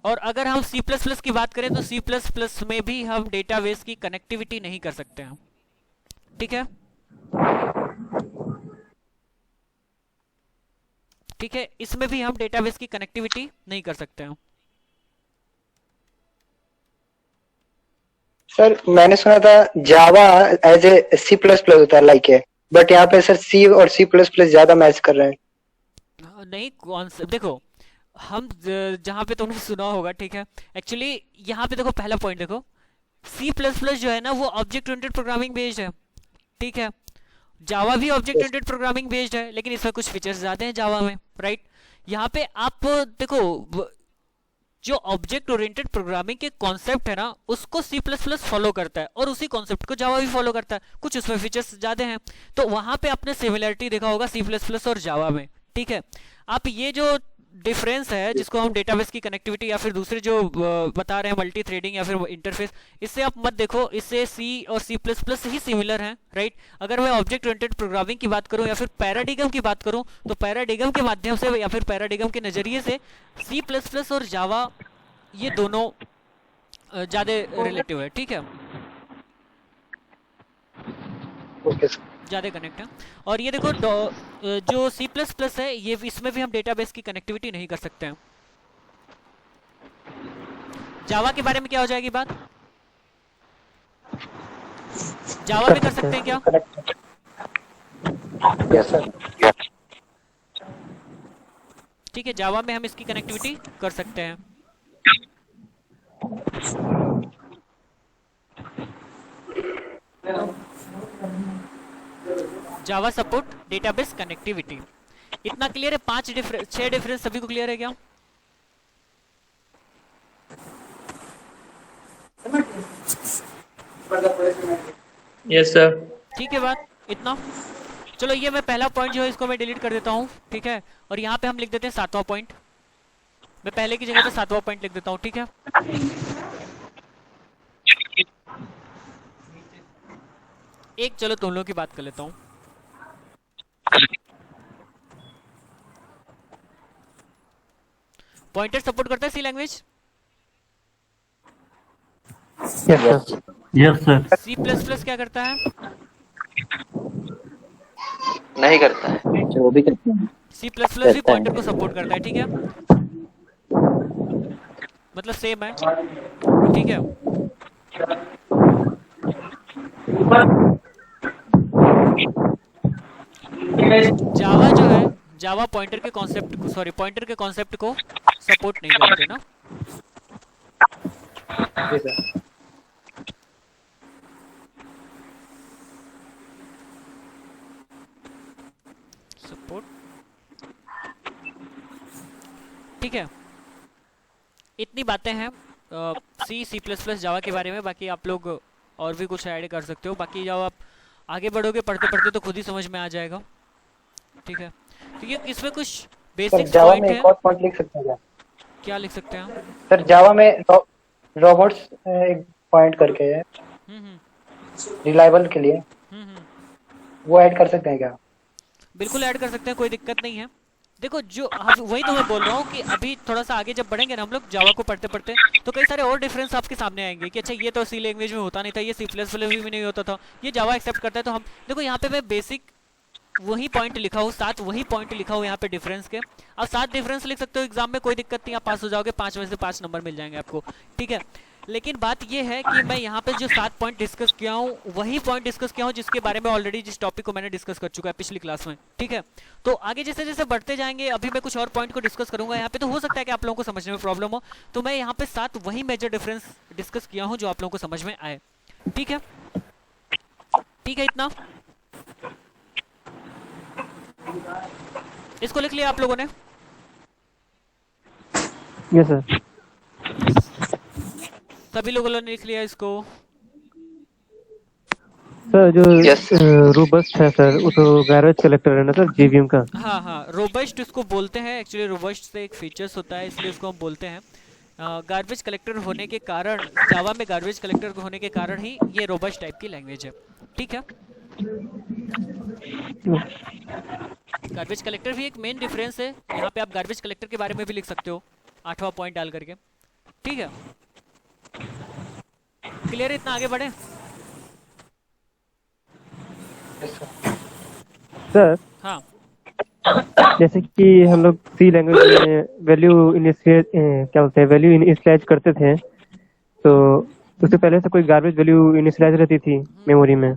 और अगर हम C++ की बात करें तो C++ में भी हम डेटाबेस की कनेक्टिविटी नहीं कर सकते हैं, ठीक है। ठीक है, इसमें भी हम डेटाबेस की कनेक्टिविटी नहीं कर सकते हैं। सर मैंने सुना था जावा एज ए C++ होता है लाइक है, बट यहाँ पे सर C और C++ ज्यादा मैच कर रहे हैं। नहीं कॉन्सेप्ट देखो, हम जहाँ पे तुमने सुना होगा, ठीक है। एक्चुअली यहाँ पे देखो पहला पॉइंट देखो, C++ जो है ना वो ऑब्जेक्ट ओरिएंटेड प्रोग्रामिंग बेस्ड है, ठीक है। जावा भी ऑब्जेक्ट ओरिएंटेड प्रोग्रामिंग बेस्ड है, लेकिन इसमें कुछ फीचर्स ज्यादा हैं जावा में, राइट। यहाँ पे आप देखो जो ऑब्जेक्ट ओरिएंटेड प्रोग्रामिंग के कॉन्सेप्ट है ना उसको सी प्लस प्लस फॉलो करता है और उसी कॉन्सेप्ट को जावा भी फॉलो करता है, कुछ उसमें फीचर्स ज्यादा हैं, तो वहां पे आपने सिमिलरिटी देखा होगा सी प्लस प्लस और जावा में। ठीक है, आप ये जो डिफरेंस है जिसको हम डेटाबेस की कनेक्टिविटी या फिर दूसरे जो बता रहे हैं मल्टी थ्रेडिंग या फिर इंटरफेस, इससे आप मत देखो, इससे सी और सी प्लस प्लस ही सिमिलर हैं, राइट। अगर मैं ऑब्जेक्ट ओरिएंटेड प्रोग्रामिंग की बात करूं या फिर पैराडिगम की बात करूं तो पैराडिगम के माध्यम से या फिर पैराडिगम के नजरिए से सी प्लस प्लस और जावा ये दोनों ज्यादा रिलेटिव है। ठीक है, ओके सर। ज्यादा कनेक्ट है। और ये देखो जो सी प्लस प्लस है ये इसमें भी हम डेटाबेस की कनेक्टिविटी नहीं कर सकते हैं। जावा के बारे में क्या हो जाएगी बात? जावा में कर सकते हैं क्या? Yes sir. ठीक है, जावा में हम इसकी कनेक्टिविटी कर सकते हैं। जावा सपोर्ट डेटाबेस कनेक्टिविटी, इतना क्लियर है? 6 डिफरेंस सभी को क्लियर है क्या? Yes sir. ठीक है बात इतना। चलो ये मैं पहला पॉइंट जो है इसको मैं डिलीट कर देता हूँ, ठीक है, और यहाँ पे हम लिख देते हैं 7वां पॉइंट। मैं पहले की जगह पे 7वां पॉइंट लिख देता हूँ, ठीक है। एक चलो तुम लोगों की बात कर लेता हूँ। पॉइंटर सपोर्ट करता है C language? Yes sir. Yes sir. C plus plus क्या करता है? नहीं करता है। अच्छा, वो भी करते हैं। सी प्लस प्लस भी करता है। पॉइंटर को सपोर्ट करता है, ठीक है, मतलब सेम है, ठीक है। जावा जो है जावा पॉइंटर के कॉन्सेप्ट को पॉइंटर के कॉन्सेप्ट को सपोर्ट नहीं करते ना। सपोर्ट, ठीक है। इतनी बातें हैं सी प्लस प्लस जावा के बारे में। बाकी आप लोग और भी कुछ ऐड कर सकते हो। बाकी जब आप आगे बढ़ोगे पढ़ते पढ़ते तो खुद ही समझ में आ जाएगा, ठीक है। तो ये इसमें कुछ सर बेसिक जावा पॉइंट में है। एक और पॉइंट लिख सकते हैं क्या? क्या लिख सकते हैं हम? सर जावा में रोबोट्स एक पॉइंट करके है रिलायबल के लिए, वो ऐड कर सकते हैं क्या? बिल्कुल ऐड कर सकते हैं, कोई दिक्कत नहीं है। देखो जो वही तो मैं बोल रहा हूँ कि अभी थोड़ा सा आगे जब बढ़ेंगे ना हम लोग जावा को पढ़ते पढ़ते तो कई सारे और डिफरेंस आपके सामने आएंगे कि अच्छा ये तो सी लैंग्वेज में होता नहीं था, ये सी प्लस प्लस में नहीं होता था, ये जावा एक्सेप्ट करता है। तो हम देखो यहाँ पे मैं बेसिक वही पॉइंट लिखा हूँ, 7 वही पॉइंट लिखा हूँ यहाँ पे डिफरेंस के। आप 7 डिफरेंस लिख सकते हो एग्जाम में, कोई दिक्कत नहीं, आप पास हो जाओगे, 5 में से 5 नंबर मिल जाएंगे आपको, ठीक है। लेकिन बात ये है कि मैं यहाँ पे जो 7 पॉइंट डिस्कस किया हूँ वही पॉइंट डिस्कस किया हूँ जिसके बारे में ऑलरेडी जिस टॉपिक को मैंने डिस्कस कर चुका है पिछली क्लास में, ठीक है। तो आगे जैसे जैसे बढ़ते जाएंगे अभी मैं कुछ और पॉइंट को डिस्कस करूंगा यहाँ पे, तो हो सकता है कि आप लोगों को समझने में प्रॉब्लम हो। तो मैं यहाँ पे 7 वही मेजर डिफरेंस डिस्कस किया हूँ जो आप लोगों को समझ में आए, ठीक है। ठीक है, इतना इसको लिख लिया आप लोगों ने? Yes sir. सभी लोगों ने लिख लिया इसको? सर जो Yes. रोबस्ट है सर वो तो गार्बेज कलेक्टर है ना सर, जेवीएम का। हाँ हाँ, रोबस्ट इसको बोलते हैं। एक्चुअली रोबस्ट से एक फीचर्स होता है इसलिए उसको हम बोलते हैं। गार्बेज कलेक्टर होने के कारण, जावा में गार्बेज कलेक्टर होने के कारण ही ये रोबस्ट टाइप की लैंग्वेज है, ठीक है। गार्बेज कलेक्टर भी एक मेन डिफरेंस है। यहाँ पे आप गार्बेज कलेक्टर के बारे में भी लिख सकते हो 8वां पॉइंट डाल करके, ठीक है। क्लियर है? इतना आगे बढ़े? सर हाँ जैसे कि हम लोग सी लैंग्वेज में वैल्यू इनिशिएट क्या बोलते हैं वैल्यू इनिशियलाइज करते थे, तो उससे पहले से कोई गार्बेज वैल्यू इनिशियलाइज रहती थी मेमोरी में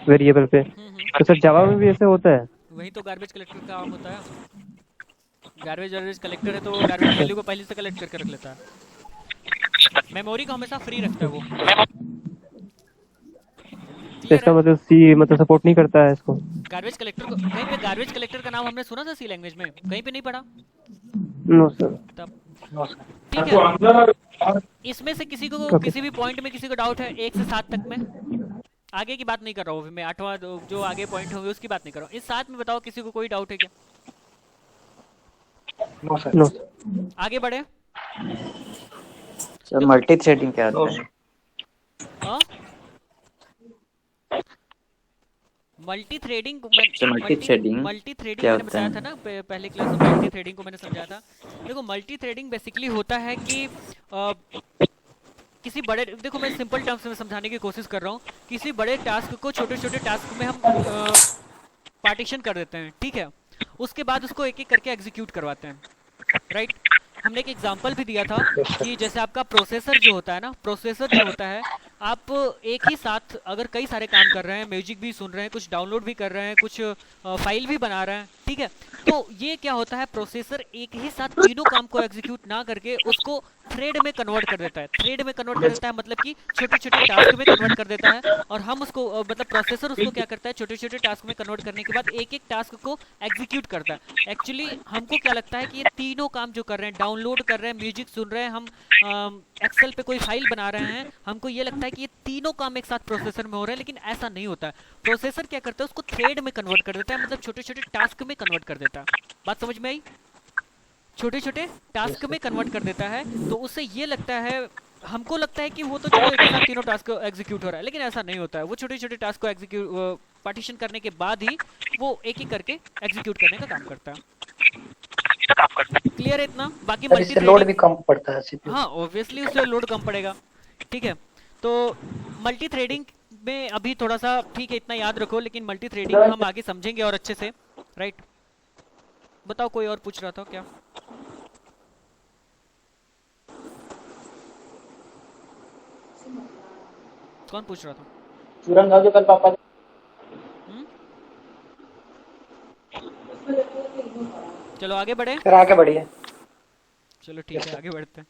वेरिएबल पे, तो सर जावा में भी ऐसा होता है? वही तो गार्बेज कलेक्टर का काम होता है। गार्बेज कलेक्टर है तो वो गार्बेज वैल्यू को पहले से कलेक्ट करके रख लेता है। मेमोरी को हमेशा फ्री रखता है वो। तो इसका मतलब सी मतलब सपोर्ट नहीं करता है इसको? गार्बेज कलेक्टर को कहीं पे गार्बेज कलेक्टर का नाम हमने सुना था सी लैंग्वेज में? कहीं पे नहीं पढ़ा नो सर। तब ठीक है, इसमें से किसी को किसी भी पॉइंट में किसी को डाउट है 1 से 7 तक में? आगे की बात नहीं कर रहा हूँ मैं, 8वां जो आगे पॉइंट होंगे उसकी बात नहीं कर रहा हूँ। इस 7 में बताओ किसी को कोई डाउट है क्या? नो आगे बढ़े। सर मल्टी थ्रेडिंग क्या होता है? Multi threading multi threading multi threading क्या मैंने होता बताया है? था ना पहले क्लास में, मल्टी थ्रेडिंग को मैंने समझाया था। देखो मल्टी थ्रेडिंग बेसिकली होता है कि किसी बड़े, देखो मैं सिंपल टर्म्स में समझाने की कोशिश कर रहा हूँ, किसी बड़े टास्क को छोटे छोटे टास्क में हम पार्टीशन कर देते हैं, ठीक है, उसके बाद उसको एक एक करके एग्जीक्यूट करवाते हैं, राइट। हमने एक एग्जांपल भी दिया था कि जैसे आपका प्रोसेसर जो होता है ना, प्रोसेसर जो होता है, आप एक ही साथ अगर कई सारे काम कर रहे हैं, म्यूजिक भी सुन रहे हैं, कुछ डाउनलोड भी कर रहे हैं, कुछ फाइल भी बना रहे हैं, ठीक है, तो ये क्या होता है, प्रोसेसर एक ही साथ तीनों काम को एग्जीक्यूट ना करके उसको थ्रेड में कन्वर्ट कर देता है। थ्रेड में कन्वर्ट कर देता है मतलब कि छोटे छोटे टास्क में कन्वर्ट कर देता है, और हम उसको मतलब प्रोसेसर उसको क्या करता है, छोटे छोटे टास्क में कन्वर्ट करने के बाद एक एक टास्क को एग्जीक्यूट करता है। एक्चुअली हमको क्या लगता है कि ये तीनों काम जो कर रहे हैं, डाउनलोड कर रहे हैं, म्यूजिक सुन रहे हैं, हम एक्सेल पे कोई फाइल बना रहे हैं, हमको ये लगता है कि ये तीनों काम एक साथ प्रोसेसर में हो रहे हैं, लेकिन ऐसा नहीं होता है। प्रोसेसर क्या करता है, उसको थ्रेड में कन्वर्ट कर देता है, मतलब छोटे छोटे टास्क में कन्वर्ट कर देता है। बात समझ में आई? छोटे छोटे टास्क में कन्वर्ट कर देता है, तो उससे ये लगता है, हमको लगता है कि वो तो चलो एक साथ तीनों टास्क एग्जीक्यूट हो रहा है, लेकिन ऐसा नहीं होता है। वो छोटे छोटे टास्क को एग्जीक्यूट पार्टीशन करने के बाद ही वो एक एक करके एग्जीक्यूट करने का काम करता है। क्लियर है इतना? बाकी मल्टी लोड भी कम पड़ता है CPU। हाँ ऑब्वियसली उससे लोड कम पड़ेगा, ठीक है। तो मल्टी थ्रेडिंग में अभी थोड़ा सा ठीक है, इतना याद रखो, लेकिन मल्टी थ्रेडिंग हम आगे समझेंगे और अच्छे से, राइट। बताओ कोई और पूछ रहा था क्या? कौन पूछ रहा था? जो कल पापा चलो आगे बढ़े। फिर आगे बढ़िए। चलो ठीक है आगे बढ़ते हैं।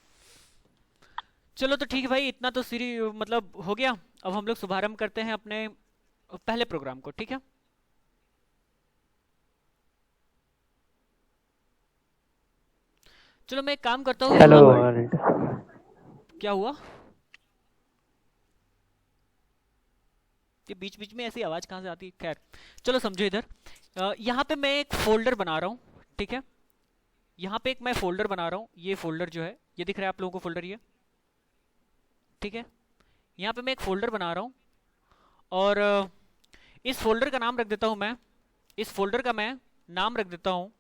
चलो तो ठीक है भाई, इतना तो सीरी मतलब हो गया। अब हम लोग शुभारंभ करते हैं अपने पहले प्रोग्राम को, ठीक है। चलो मैं एक काम करता हूँ। हेलो क्या हुआ? ये बीच बीच में ऐसी आवाज कहाँ से आती है? खैर चलो समझो इधर। यहाँ पे मैं एक फोल्डर बना रहा हूँ, ठीक है। यहाँ पे एक मैं फोल्डर बना रहा हूँ। ये फोल्डर जो है, ये दिख रहा है आप लोगों को फोल्डर, ये ठीक है। यहाँ पे मैं एक फोल्डर बना रहा हूँ और इस फोल्डर का नाम रख देता हूँ मैं, इस फोल्डर का मैं नाम रख देता हूँ,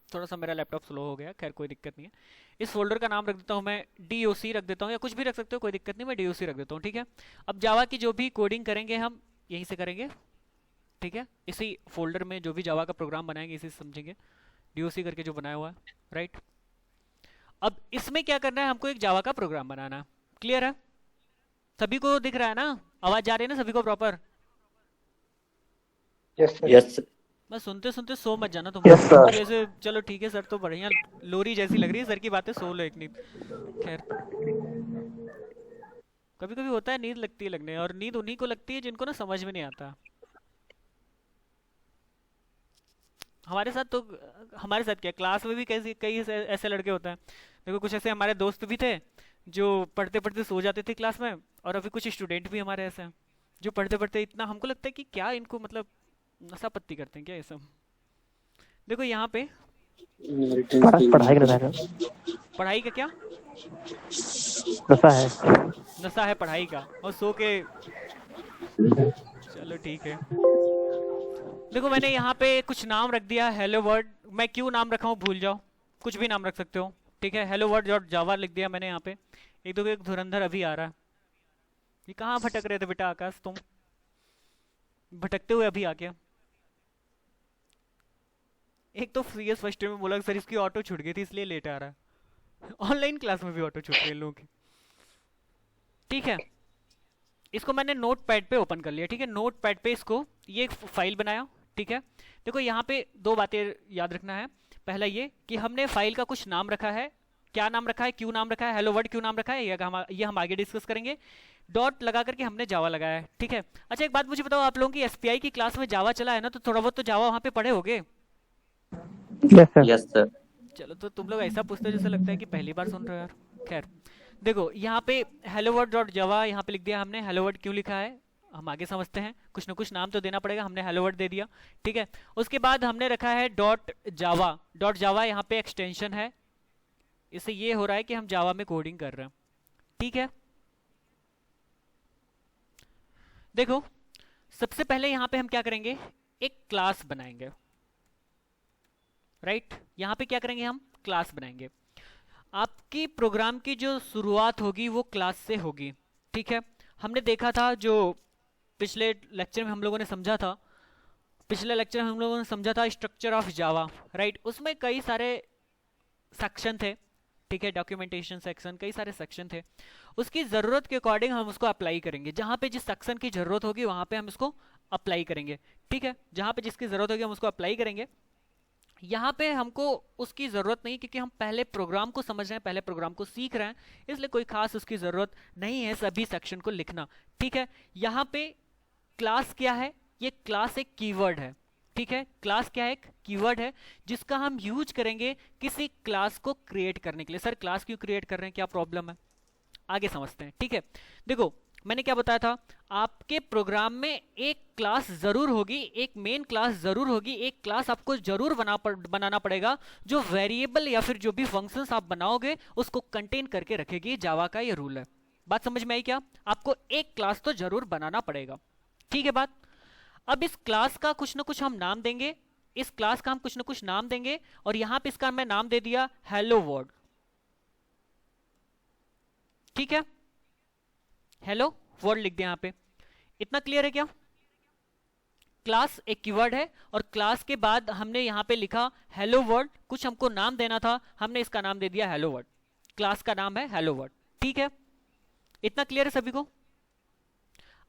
थोड़ा सा मेरा लैपटॉप स्लो हो गया, खैर कोई दिक्कत नहीं है। इस फोल्डर का नाम रख देता हूँ मैं DOC रख देता हूँ, या कुछ भी रख सकते हो, कोई दिक्कत नहीं, मैं DOC रख देता हूँ, ठीक है। अब जावा की जो भी कोडिंग करेंगे हम यहीं से करेंगे, ठीक है। इसी फोल्डर में जो भी जावा का प्रोग्राम बनाएंगे इसी से समझेंगे, DOC करके जो बनाया हुआ है, राइट। अब इसमें क्या करना है, हमको एक जावा का प्रोग्राम बनाना है। क्लियर है? सभी को दिख रहा है ना? आवाज जा रही है ना सभी को प्रॉपर? यस बस सुनते सुनते सो मत जाना तुम। Yes, sir. जैसे चलो ठीक है सर, तो बढ़िया लोरी जैसी लग रही है सर की बातें, सो लो एक नींद। खैर कभी कभी होता है नींद लगती है लगने, और नींद उन्हीं को लगती है जिनको ना समझ में नहीं आता। हमारे साथ तो, हमारे साथ क्या, क्लास में भी कई ऐसे लड़के होते हैं। देखो कुछ ऐसे हमारे दोस्त भी थे जो पढ़ते पढ़ते सो जाते थे क्लास में, और अभी कुछ स्टूडेंट भी हमारे ऐसे हैं जो पढ़ते पढ़ते इतना, हमको लगता है कि क्या इनको मतलब नशा पत्ती करते हैं क्या ये सब। देखो यहाँ पे पढ़ाई का नशा है, पढ़ाई का क्या नशा है, नशा है पढ़ाई का, और सो के चलो ठीक है। देखो मैंने यहाँ पे कुछ नाम रख दिया, हेलो वर्ड। मैं क्यों नाम रखा हूँ भूल जाओ, कुछ भी नाम रख सकते हो, ठीक है। हेलो वर्ड डॉट जावा लिख दिया मैंने यहाँ पे। एक धुरंधर अभी आ रहा है, ये कहाँ भटक रहे थे बेटा आकाश, तुम भटकते हुए अभी आ गया। एक तो सीएस फर्स्ट ईयर में बोला सर इसकी ऑटो छूट गई थी इसलिए लेट आ रहा है। ऑनलाइन क्लास में भी ऑटो छूट रही है लोगों की, ठीक है। इसको मैंने नोट पैड पे ओपन कर लिया, ठीक है। नोट पैड पे इसको ये एक फाइल बनाया, ठीक है। देखो यहाँ पे दो बातें याद रखना है। पहला ये कि हमने फाइल का कुछ नाम रखा है, क्या नाम रखा है, क्यों नाम रखा है, हेलो वर्ड क्यों नाम रखा है, ये हम आगे डिस्कस करेंगे। डॉट लगा करके हमने जावा लगाया है, ठीक है। अच्छा एक बात मुझे बताओ, आप लोगों की एसपीआई की क्लास में जावा चला है ना, तो थोड़ा बहुत तो जावा वहाँ पे पढ़े होगे? Yes sir. Yes sir. चलो, तो तुम लोग ऐसा पूछते हो जैसे लगता है कि पहली बार सुन रहे हो यार। खैर देखो, यहाँ पे hello world डॉट जावा यहाँ पे लिख दिया हमने। hello world क्यों लिखा है हम आगे समझते हैं, कुछ ना कुछ नाम तो देना पड़ेगा, हमने hello world दे दिया, ठीक है। उसके बाद हमने रखा है डॉट जावा। डॉट जावा यहाँ पे एक्सटेंशन है, इससे ये हो रहा है कि हम जावा में कोडिंग कर रहे हैं, ठीक है। देखो सबसे पहले यहाँ पे हम क्या करेंगे, एक क्लास बनाएंगे, राइट। यहाँ पे क्या करेंगे, हम क्लास बनाएंगे। आपकी प्रोग्राम की जो शुरुआत होगी वो क्लास से होगी, ठीक है। हमने देखा था, जो पिछले लेक्चर में हम लोगों ने समझा था, स्ट्रक्चर ऑफ जावा, राइट। उसमें कई सारे सेक्शन थे, ठीक है, डॉक्यूमेंटेशन सेक्शन, कई सारे सेक्शन थे। उसकी ज़रूरत के अकॉर्डिंग हम उसको अप्लाई करेंगे। जहाँ पे जिस सेक्शन की ज़रूरत होगी वहाँ पे हम इसको अप्लाई करेंगे, ठीक है। जहाँ पे जिसकी ज़रूरत होगी हम उसको अप्लाई करेंगे। यहाँ पे हमको उसकी ज़रूरत नहीं, क्योंकि हम पहले प्रोग्राम को समझ रहे हैं, पहले प्रोग्राम को सीख रहे हैं, इसलिए कोई खास उसकी ज़रूरत नहीं है सभी सेक्शन को लिखना, ठीक है। यहाँ पे क्लास क्या है, ये क्लास एक कीवर्ड है, ठीक है। क्लास क्या है, एक कीवर्ड है जिसका हम यूज करेंगे किसी क्लास को क्रिएट करने के लिए। सर क्लास क्यों क्रिएट कर रहे हैं, क्या प्रॉब्लम है, आगे समझते हैं, ठीक है। देखो मैंने क्या बताया था, आपके प्रोग्राम में एक क्लास जरूर होगी, एक मेन क्लास जरूर होगी, एक क्लास आपको जरूर बनाना पड़ेगा जो वेरिएबल या फिर जो भी फंक्शंस आप बनाओगे उसको कंटेन करके रखेगी। जावा का ये रूल है। बात समझ में आई क्या, आपको एक क्लास तो जरूर बनाना पड़ेगा, ठीक है बात। अब इस क्लास का कुछ ना कुछ हम नाम देंगे, इस क्लास का हम कुछ ना कुछ नाम देंगे, और यहां पे इसका मैं नाम दे दिया हेलो वर्ल्ड, ठीक है। हेलो वर्ल्ड लिख दिया यहाँ पे। इतना क्लियर है क्या। क्लास एक कीवर्ड है, और क्लास के बाद हमने यहाँ पे लिखा हेलो वर्ल्ड, कुछ हमको नाम देना था, हमने इसका नाम दे दिया हेलो वर्ल्ड। क्लास का नाम है हेलो वर्ल्ड, ठीक है। इतना क्लियर है सभी को।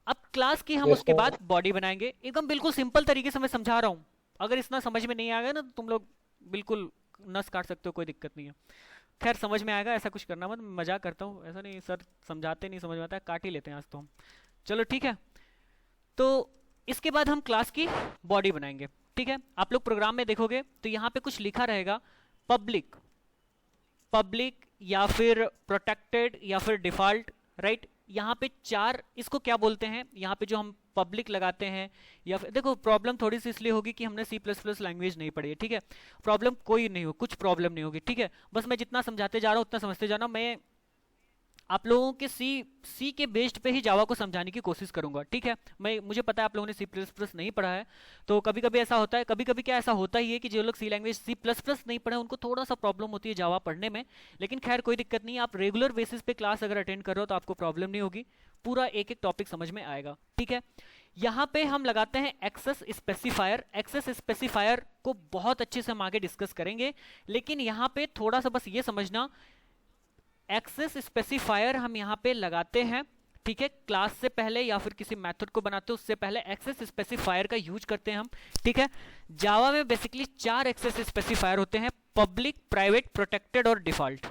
अब क्लास की हम उसके बाद बॉडी बनाएंगे। एकदम बिल्कुल सिंपल तरीके से मैं समझा रहा हूं, अगर इतना समझ में नहीं आ गया ना तो तुम लोग बिल्कुल नस काट सकते हो, कोई दिक्कत नहीं है। खैर समझ में आएगा, ऐसा कुछ करना मत, मजाक करता हूँ, ऐसा नहीं सर समझाते नहीं समझ में आता है, काट ही लेते हैं आज तो हम। चलो ठीक है, तो इसके बाद हम क्लास की बॉडी बनाएंगे, ठीक है। आप लोग प्रोग्राम में देखोगे तो यहाँ पे कुछ लिखा रहेगा, पब्लिक, पब्लिक या फिर प्रोटेक्टेड या फिर डिफॉल्ट, राइट। यहाँ पे चार, इसको क्या बोलते हैं, यहाँ पे जो हम पब्लिक लगाते हैं, या फिर देखो प्रॉब्लम थोड़ी सी इसलिए होगी कि हमने C++ लैंग्वेज नहीं पढ़ी है, ठीक है। प्रॉब्लम कोई नहीं हो, कुछ प्रॉब्लम नहीं होगी, ठीक है। बस मैं जितना समझाते जा रहा हूँ उतना समझते जाना। मैं आप लोगों के सी के बेस्ड पे ही जावा को समझाने की कोशिश करूंगा, ठीक है। मुझे पता है आप लोगों ने C++ नहीं पढ़ा है, तो कभी कभी ऐसा होता है, कभी कभी क्या ऐसा होता ही है कि जो लोग सी लैंग्वेज C++ नहीं पढ़े उनको थोड़ा सा प्रॉब्लम होती है जावा पढ़ने में। लेकिन खैर कोई दिक्कत नहीं, आप रेगुलर बेसिस पे क्लास अगर अटेंड कर रहे हो तो आपको प्रॉब्लम नहीं होगी, पूरा एक एक टॉपिक समझ में आएगा, ठीक है। यहाँ पे हम लगाते हैं एक्सेस स्पेसिफायर। एक्सेस स्पेसिफायर को बहुत अच्छे से हम आगे डिस्कस करेंगे, लेकिन यहाँ पे थोड़ा सा बस ये समझना, एक्सेस स्पेसिफायर हम यहाँ पे लगाते हैं, ठीक है। क्लास से पहले या फिर किसी मेथड को बनाते हैं उससे पहले एक्सेस स्पेसिफायर का यूज करते हैं हम, ठीक है। जावा में बेसिकली 4 एक्सेस स्पेसिफायर होते हैं, पब्लिक, प्राइवेट, प्रोटेक्टेड और डिफॉल्ट,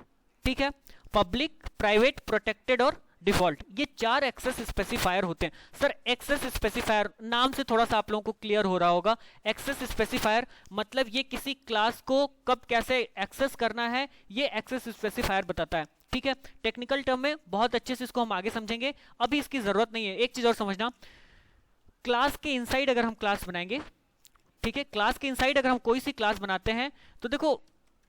ठीक है। पब्लिक, प्राइवेट, प्रोटेक्टेड और डिफॉल्ट, ये 4 एक्सेस स्पेसिफायर होते हैं। सर एक्सेस स्पेसिफायर नाम से थोड़ा सा आप लोगों को क्लियर हो रहा होगा। एक्सेस स्पेसिफायर मतलब ये किसी क्लास को कब कैसे एक्सेस करना है, ये एक्सेस स्पेसिफायर बताता है, ठीक है। टेक्निकल टर्म में बहुत अच्छे से इसको हम आगे समझेंगे, अभी इसकी जरूरत नहीं है। एक चीज और समझना, क्लास के इनसाइड अगर हम क्लास बनाएंगे, ठीक है, क्लास के इनसाइड अगर हम कोई सी क्लास बनाते हैं तो देखो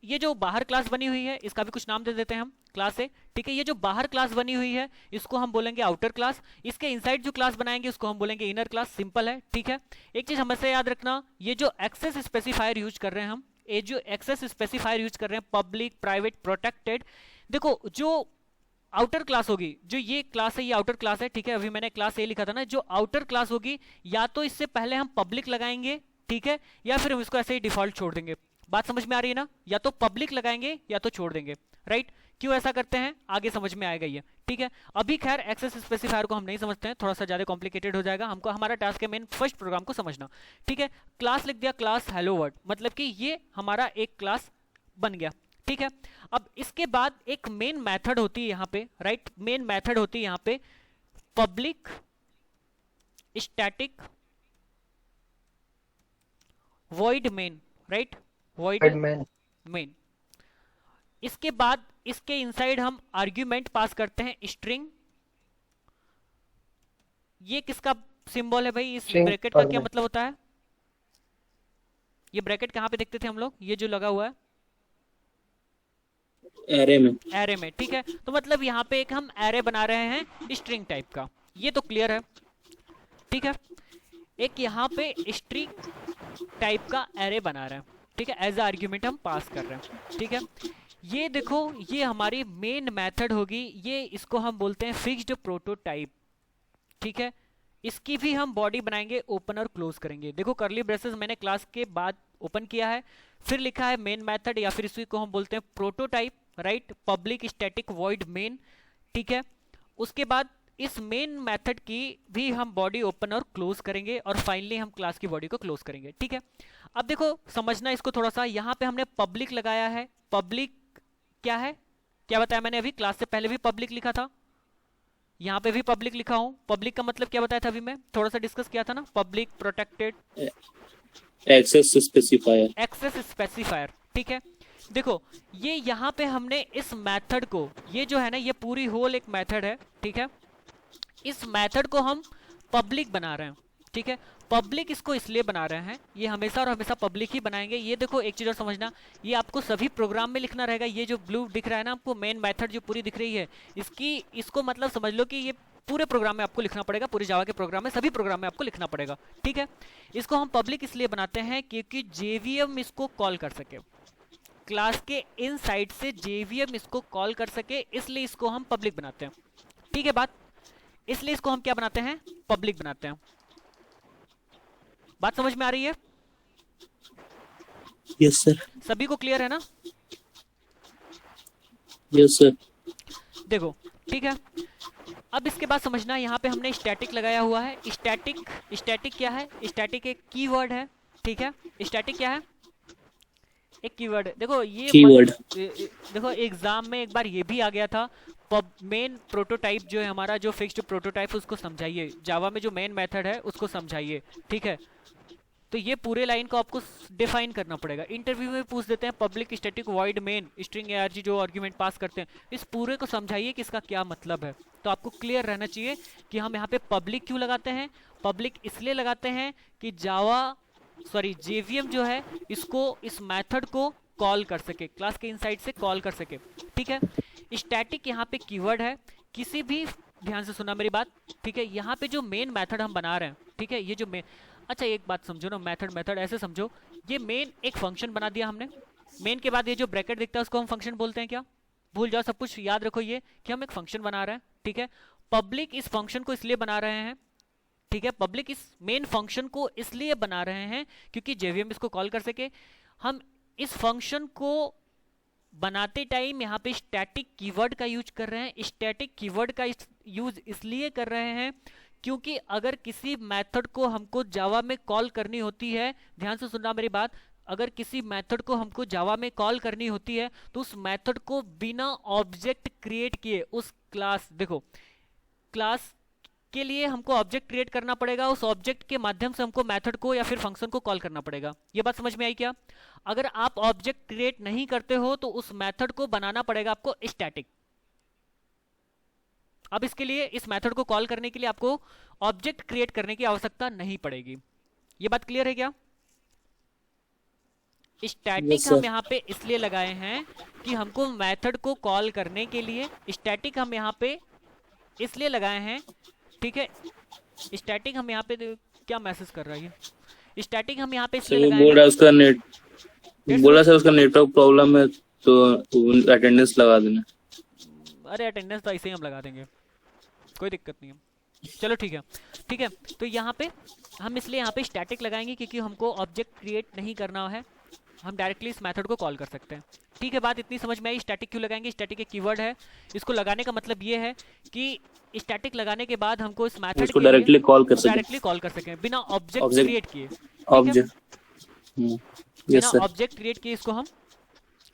ये जो बाहर क्लास बनी हुई है इसका भी कुछ नाम दे देते हैं हम क्लास है, ठीक है। ये जो बाहर क्लास बनी हुई है इसको हम बोलेंगे आउटर क्लास, इसके इनसाइड जो क्लास बनाएंगे उसको हम बोलेंगे इनर क्लास, सिंपल है, ठीक है। एक चीज हमेशा याद रखना, ये जो एक्सेस स्पेसिफायर यूज कर रहे हैं हम, ये जो एक्सेस स्पेसिफायर यूज कर रहे हैं, पब्लिक, प्राइवेट, प्रोटेक्टेड, देखो जो आउटर क्लास होगी, जो ये क्लास है ये आउटर क्लास है, ठीक है। अभी मैंने क्लास ए लिखा था ना, जो आउटर क्लास होगी या तो इससे पहले हम पब्लिक लगाएंगे, ठीक है, या फिर हम इसको ऐसे ही डिफॉल्ट छोड़ देंगे। बात समझ में आ रही है ना, या तो पब्लिक लगाएंगे या तो छोड़ देंगे, राइट। क्यों ऐसा करते हैं आगे समझ में आएगा ये, ठीक है। अभी खैर एक्सेस स्पेसिफायर को हम नहीं समझते हैं, थोड़ा सा ज्यादा कॉम्प्लिकेटेड हो जाएगा, हमको हमारा टास्क है मेन फर्स्ट प्रोग्राम को समझना, ठीक है। क्लास लिख दिया, क्लास हेलो वर्ल्ड, मतलब कि ये हमारा एक क्लास बन गया, ठीक है। अब इसके बाद एक मेन मेथड होती है यहाँ पे, राइट, मेन मेथड होती है यहाँ पे public static void main, right, void main, इसके बाद इसके इनसाइड हम आर्ग्यूमेंट पास करते हैं स्ट्रिंग। ये किसका सिंबल है भाई? इस String ब्रैकेट का क्या argument। मतलब होता है? ये ब्रैकेट कहाँ पे देखते थे हम लोग? ये जो लगा हुआ है एरे में। एरे में, ठीक है। तो मतलब यहाँ पे एक हम एरे बना रहे हैं स्ट्रिंग टाइप का, ये तो क्लियर है, ठीक है। एक यहाँ पे स्ट्रिंग टाइप का एरे बना रहे हैं, ठीक है, एज आर्ग्यूमेंट हम पास कर रहे हैं, ठीक है। ये देखो, ये हमारी मेन मेथड होगी, ये इसको हम बोलते हैं फिक्स्ड प्रोटोटाइप, ठीक है। इसकी भी हम बॉडी बनाएंगे, ओपन और क्लोज करेंगे। देखो कर्ली ब्रेसेस मैंने क्लास के बाद ओपन किया है, फिर लिखा है मेन मेथड, या फिर इसी को हम बोलते हैं prototype, right, public static void main, ठीक है। उसके बाद इस मेन मेथड की भी हम बॉडी ओपन और क्लोज करेंगे, और फाइनली हम क्लास की बॉडी को क्लोज करेंगे, ठीक है। अब देखो समझना इसको थोड़ा सा, यहाँ पे हमने पब्लिक लगाया है। पब्लिक क्या है, क्या बताया मैंने अभी? क्लास से पहले भी पब्लिक लिखा था, यहाँ पे भी पब्लिक लिखा हूँ। पब्लिक का मतलब क्या बताया था अभी मैं थोड़ा सा डिस्कस किया था ना, public protected access specifier. Access specifier, ठीक है। देखो ये यहाँ पे हमने इस मेथड को, ये जो है ना, ये पूरी होल एक मेथड है, ठीक है। इस मेथड को हम पब्लिक बना रहे हैं, ठीक है। पब्लिक इसको इसलिए बना रहे हैं, ये हमेशा और हमेशा पब्लिक ही बनाएंगे। ये देखो एक चीज और समझना, ये आपको सभी प्रोग्राम में लिखना रहेगा। ये जो ब्लू दिख रहा है ना आपको, मेन मेथड जो पूरी दिख रही है, इसको मतलब समझ लो कि ये पूरे प्रोग्राम में आपको लिखना पड़ेगा, पूरे जावा के प्रोग्राम में, सभी प्रोग्राम में आपको लिखना पड़ेगा, ठीक है। इसको हम पब्लिक इसलिए बनाते हैं क्योंकि जेवीएम इसको कॉल कर सके, क्लास के इनसाइड से जेवीएम इसको कॉल कर सके, इसलिए इसको हम पब्लिक बनाते हैं, ठीक है बात। इसलिए इसको हम क्या बनाते हैं? पब्लिक बनाते हैं। बात समझ में आ रही है? Yes sir. सभी को क्लियर है ना? Yes sir. देखो ठीक है, अब इसके बाद समझना, यहाँ पे हमने स्टैटिक लगाया हुआ है। स्टैटिक क्या है? स्टैटिक एक कीवर्ड है, ठीक है। स्टैटिक क्या है? एक कीवर्ड है। देखो ये कीवर्ड। देखो एग्जाम में एक बार ये भी आ गया था, मेन प्रोटोटाइप जो है हमारा, जो फिक्स्ड प्रोटोटाइप, उसको समझाइए। जावा में जो मेन मेथड है उसको समझाइए, ठीक है। तो ये पूरे लाइन को आपको डिफाइन करना पड़ेगा। इंटरव्यू में पूछ देते हैं public static void main string arg जो आर्गुमेंट पास करते हैं, इस पूरे को समझाइए कि इसका क्या मतलब है। तो आपको क्लियर रहना चाहिए कि हम यहाँ पे पब्लिक क्यों लगाते हैं। पब्लिक इसलिए लगाते हैं कि जेवीएम जो है इसको, इस मेथड को कॉल कर सके, क्लास के इनसाइड से कॉल कर सके, ठीक है। स्टैटिक यहाँ पे कीवर्ड है, किसी भी, ध्यान से सुना मेरी बात, ठीक है। यहाँ पे जो मेन मेथड हम बना रहे हैं, ठीक है, ये जो अच्छा एक बात समझो ना, मेथड ऐसे समझो, ये मेन एक फंक्शन बना दिया हमने। मेन के बाद ये जो ब्रैकेट दिखता है उसको हम फंक्शन बोलते हैं क्या? भूल जाओ सब कुछ, याद रखो ये कि हम एक फंक्शन बना रहे हैं, ठीक है। पब्लिक इस फंक्शन को इसलिए बना रहे हैं, ठीक है, पब्लिक इस मेन फंक्शन को इसलिए बना रहे हैं क्योंकि जेवीएम इसको कॉल कर सके। हम इस फंक्शन को बनाते टाइम यहाँ पे स्टैटिक कीवर्ड का यूज कर रहे हैं। स्टैटिक कीवर्ड का यूज इसलिए कर रहे हैं क्योंकि अगर किसी मेथड को हमको जावा में कॉल करनी होती है, ध्यान से सुनना मेरी बात, अगर किसी मेथड को हमको जावा में कॉल करनी होती है तो उस मेथड को बिना ऑब्जेक्ट क्रिएट किए, उस क्लास, देखो क्लास के लिए हमको ऑब्जेक्ट क्रिएट करना पड़ेगा, उस ऑब्जेक्ट के माध्यम से हमको मेथड को या फिर फंक्शन को कॉल करना पड़ेगा। ये बात समझ में आई क्या? अगर आप ऑब्जेक्ट क्रिएट नहीं करते हो तो उस मेथड को बनाना पड़ेगा आपको स्टैटिक। अब इसके लिए, इस मेथड को कॉल करने के लिए आपको ऑब्जेक्ट क्रिएट करने की आवश्यकता नहीं पड़ेगी। ये बात क्लियर है क्या? स्टैटिक हम यहाँ पे इसलिए लगाए हैं कि हमको मेथड को कॉल करने के लिए, स्टैटिक हम यहाँ पे इसलिए लगाए हैं, ठीक है। स्टैटिक हम यहाँ पे, क्या मैसेज कर रहा है ये? स्टैटिक हम यहाँ पे इसलिए लगाए हैं, बोला सर उसका नेटवर्क प्रॉब्लम है तो अटेंडेंस लगा देना। अरे अटेंडेंस तो ऐसे ही हम लगा देंगे, कोई दिक्कत नहीं है। चलो ठीक है, ठीक है। तो यहाँ पे हम इसलिए यहाँ पे स्टैटिक लगाएंगे क्योंकि हमको ऑब्जेक्ट क्रिएट नहीं करना है, हम डायरेक्टली इस मेथड को कॉल कर सकते हैं, ठीक है। बात इतनी समझ में आई? स्टैटिक क्यों लगाएंगे? स्टैटिक एक कीवर्ड है, इसको लगाने का मतलब ये है कि स्टैटिक लगाने के बाद हमको इस मेथड को डायरेक्टली कॉल कर सकें बिना ऑब्जेक्ट क्रिएट किए, बिना ऑब्जेक्ट क्रिएट किए इसको हम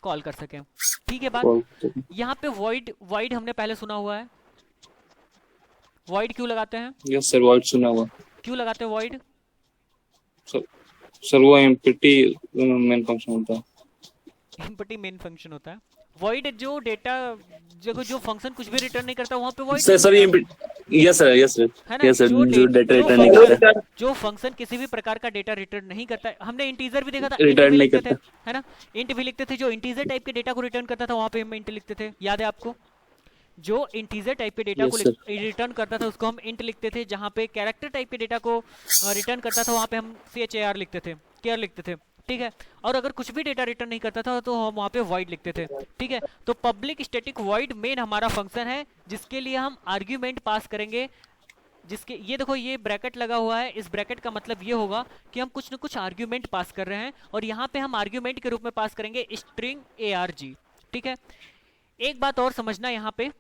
कॉल कर सकें, ठीक है। बात यहाँ पे वॉइड हमने पहले सुना हुआ है। वॉइड क्यों लगाते हैं? यस सर, वॉइड सुना हुआ। क्यों लगाते हैं वॉइड? सर वो एम्प्टी मेन फंक्शन होता है। एम्प्टी मेन फंक्शन होता है। void जो डेटा जो फंक्शन कुछ भी रिटर्न नहीं करता वहां पे void सर ये यस सर है ना, यस सर जो जो data- डेटा जो रिटर्न नहीं function- करता जो फंक्शन किसी भी प्रकार का डेटा रिटर्न नहीं करता, हमने इंटीजर भी देखा था, Return int भी नहीं लिखते थे, करता। है ना, इंट भी लिखते थे, जो इंटीजर टाइप के डेटा को रिटर्न करता था वहां पे हम इंट लिखते थे, याद है आपको? जो इंटीजर टाइप के डेटा Yes, को sir. रिटर्न करता था उसको हम इंट लिखते थे, जहां पे कैरेक्टर टाइप के डेटा को रिटर्न करता था वहां पे हम char लिखते थे, केयर लिखते थे, ठीक है। और अगर कुछ भी डेटा रिटर्न नहीं करता था तो हम वहां पे void लिखते थे, ठीक है। तो पब्लिक स्टैटिक void मेन हमारा फंक्शन है जिसके लिए हम आर्ग्यूमेंट पास करेंगे, जिसके ये देखो ये ब्रैकेट लगा हुआ है, इस ब्रैकेट का मतलब ये होगा कि हम कुछ न कुछ आर्ग्यूमेंट पास कर रहे हैं और यहाँ पे हम आर्ग्यूमेंट के रूप में पास करेंगे स्ट्रिंग arg, ठीक है। एक बात और समझना, यहाँ पे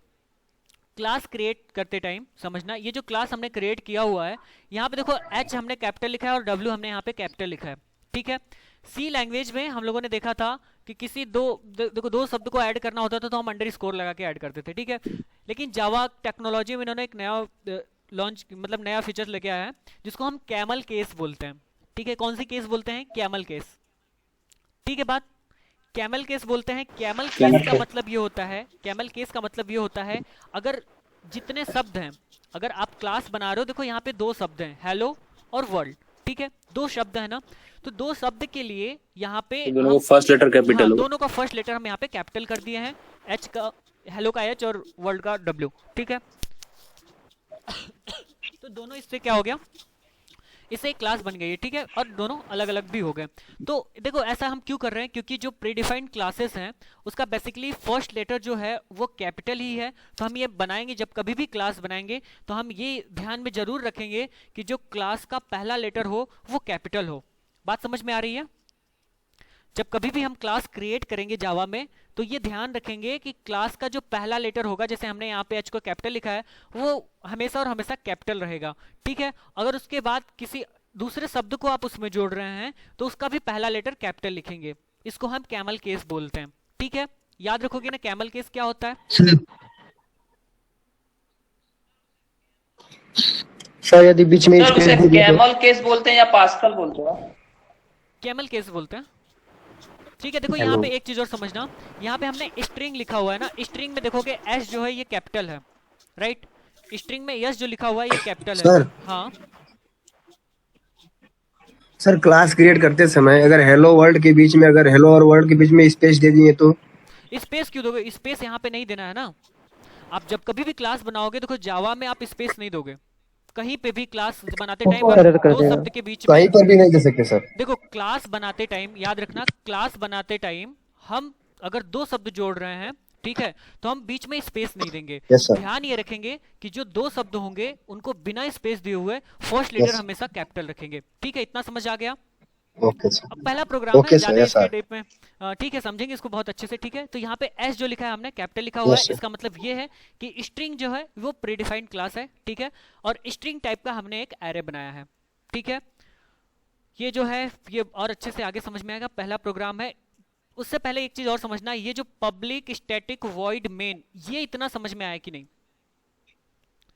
क्लास क्रिएट करते टाइम समझना, ये जो क्लास हमने क्रिएट किया हुआ है यहाँ पे देखो h हमने कैपिटल लिखा है और w हमने यहाँ पे कैपिटल लिखा है, ठीक है। सी लैंग्वेज में हम लोगों ने देखा था कि किसी दो शब्द को ऐड करना होता था तो हम अंडरस्कोर लगा के ऐड करते थे, ठीक है। लेकिन जावा टेक्नोलॉजी में इन्होंने एक नया लॉन्च मतलब नया फीचर लेके आया है जिसको हम कैमल केस बोलते हैं, ठीक है। कौन सी केस बोलते हैं? कैमल केस, ठीक है। बात कैमल केस बोलते हैं। कैमल केस का मतलब ये होता है, कैमल केस का मतलब ये होता है अगर जितने शब्द हैं, अगर आप क्लास बना रहे हो, देखो यहाँ पे दो शब्द हैं, हेलो और वर्ल्ड, ठीक है, दो शब्द है ना, तो दो शब्द के लिए यहाँ पे दोनों को फर्स्ट लेटर कैपिटल हो, दोनों का फर्स्ट लेटर हम यहाँ पे कैपिटल कर दिए हैं, एच का हेलो का एच और वर्ल्ड का डब्ल्यू, ठीक है। तो दोनों इससे क्या हो गया, इससे एक क्लास बन गई है, ठीक है, और दोनों अलग अलग भी हो गए। तो देखो ऐसा हम क्यों कर रहे हैं, क्योंकि जो प्रीडिफाइंड क्लासेस हैं उसका बेसिकली फर्स्ट लेटर जो है वो कैपिटल ही है। तो हम ये बनाएंगे, जब कभी भी क्लास बनाएंगे तो हम ये ध्यान में जरूर रखेंगे कि जो क्लास का पहला लेटर हो वो कैपिटल हो। बात समझ में आ रही है? जब कभी भी हम क्लास क्रिएट करेंगे जावा में तो ये ध्यान रखेंगे कि क्लास का जो पहला लेटर होगा, जैसे हमने यहाँ पे एच को कैपिटल लिखा है, वो हमेशा और हमेशा कैपिटल रहेगा, ठीक है। अगर उसके बाद किसी दूसरे शब्द को आप उसमें जोड़ रहे हैं तो उसका भी पहला लेटर कैपिटल लिखेंगे, इसको हम कैमल केस बोलते हैं, ठीक है। याद रखोगे ना कैमल केस क्या होता है? सर यदि बीच में सर उसे स्पेस दे दी तो कैमल केस बोलते हैं या पास्कल बोलते हैं? कैमल केस बोलते हैं, ठीक है। देखो यहाँ पे एक चीज और समझना, यहाँ पे हमने स्ट्रिंग लिखा हुआ है ना, स्ट्रिंग में देखोगे एस जो है ये कैपिटल है, राइट। स्ट्रिंग में यस जो लिखा हुआ है ये कैपिटल है। सर हाँ सर क्लास क्रिएट करते समय अगर हेलो वर्ल्ड के बीच में, अगर हेलो और वर्ल्ड के बीच में स्पेस दे दिए तो? स्पेस क्यों दोगे? स्पेस यहाँ पे नहीं देना है ना। आप जब कभी भी क्लास बनाओगे, देखो जावा में आप स्पेस नहीं दोगे कहीं पे भी। क्लास बनाते टाइम दो शब्द के बीच में कहीं पर भी नहीं दे सकते सर। देखो क्लास बनाते टाइम याद रखना, क्लास बनाते टाइम हम अगर दो शब्द जोड़ रहे हैं, ठीक है, तो हम बीच में स्पेस नहीं देंगे। Yes, sir. ध्यान ये रखेंगे कि जो दो शब्द होंगे उनको बिना स्पेस दिए हुए फर्स्ट लेटर Yes. हमेशा कैपिटल रखेंगे, ठीक है। इतना समझ आ गया? Okay sir. अब पहला प्रोग्राम है Okay, sir. ज्यादा Yes, इसके sir. टाइप में, ठीक है, समझेंगे इसको बहुत अच्छे से, ठीक है। तो यहाँ पे एस जो लिखा है हमने कैपिटल लिखा हुआ Yes, है, sir. इसका मतलब ये है कि स्ट्रिंग जो है वो प्रीडिफाइंड क्लास है, ठीक है, और स्ट्रिंग टाइप का हमने एक एरे बनाया है, ठीक है। ये जो है ये और अच्छे से आगे समझ में आएगा, पहला प्रोग्राम है। उससे पहले एक चीज और समझना, ये जो पब्लिक स्टैटिक वॉइड मेन, ये इतना समझ में आया कि नहीं?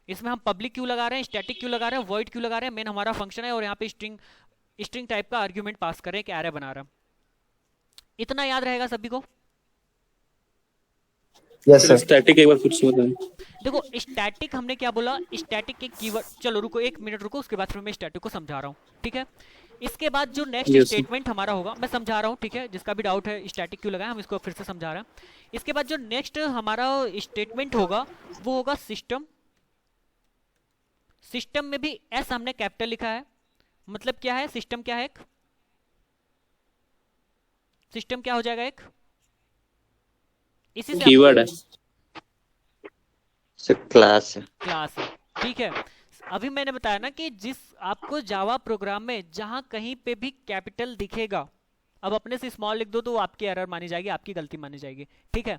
इसमें हम पब्लिक क्यों लगा रहे हैं, स्टैटिक क्यों लगा रहे हैं, वॉइड क्यों लगा रहे हैं, मेन हमारा फंक्शन है और यहाँ पे स्ट्रिंग टाइप का आर्ग्यूमेंट पास कर रहे हैं, एक एरे बना रहा है। इतना याद रहेगा सभी को? Yes sir. स्टैटिक एक बार फिर से बताएं। देखो स्टैटिक हमने क्या बोला, स्टैटिक के कीवर्ड, चलो रुको एक मिनट रुको, उसके बाद फिर मैं स्टैटिक को समझा रहा हूँ, ठीक है। इसके बाद जो नेक्स्ट Yes, sir. स्टेटमेंट हमारा होगा, मैं समझा रहा हूँ, ठीक है, जिसका भी डाउट है स्टैटिक क्यों लगाया हम इसको फिर से समझा रहे हैं। इसके बाद जो नेक्स्ट हमारा स्टेटमेंट होगा वो होगा सिस्टम। सिस्टम में भी एस हमने कैपिटल लिखा है, मतलब क्या है, सिस्टम क्या है, एक सिस्टम क्या हो जाएगा, एक इसी से कीवर्ड है क्लास क्लास है, ठीक है। अभी मैंने बताया ना कि जिस आपको जावा प्रोग्राम में जहां कहीं पे भी कैपिटल दिखेगा, अब अपने से स्मॉल लिख दो तो आपकी एरर मानी जाएगी, आपकी गलती मानी जाएगी, ठीक है।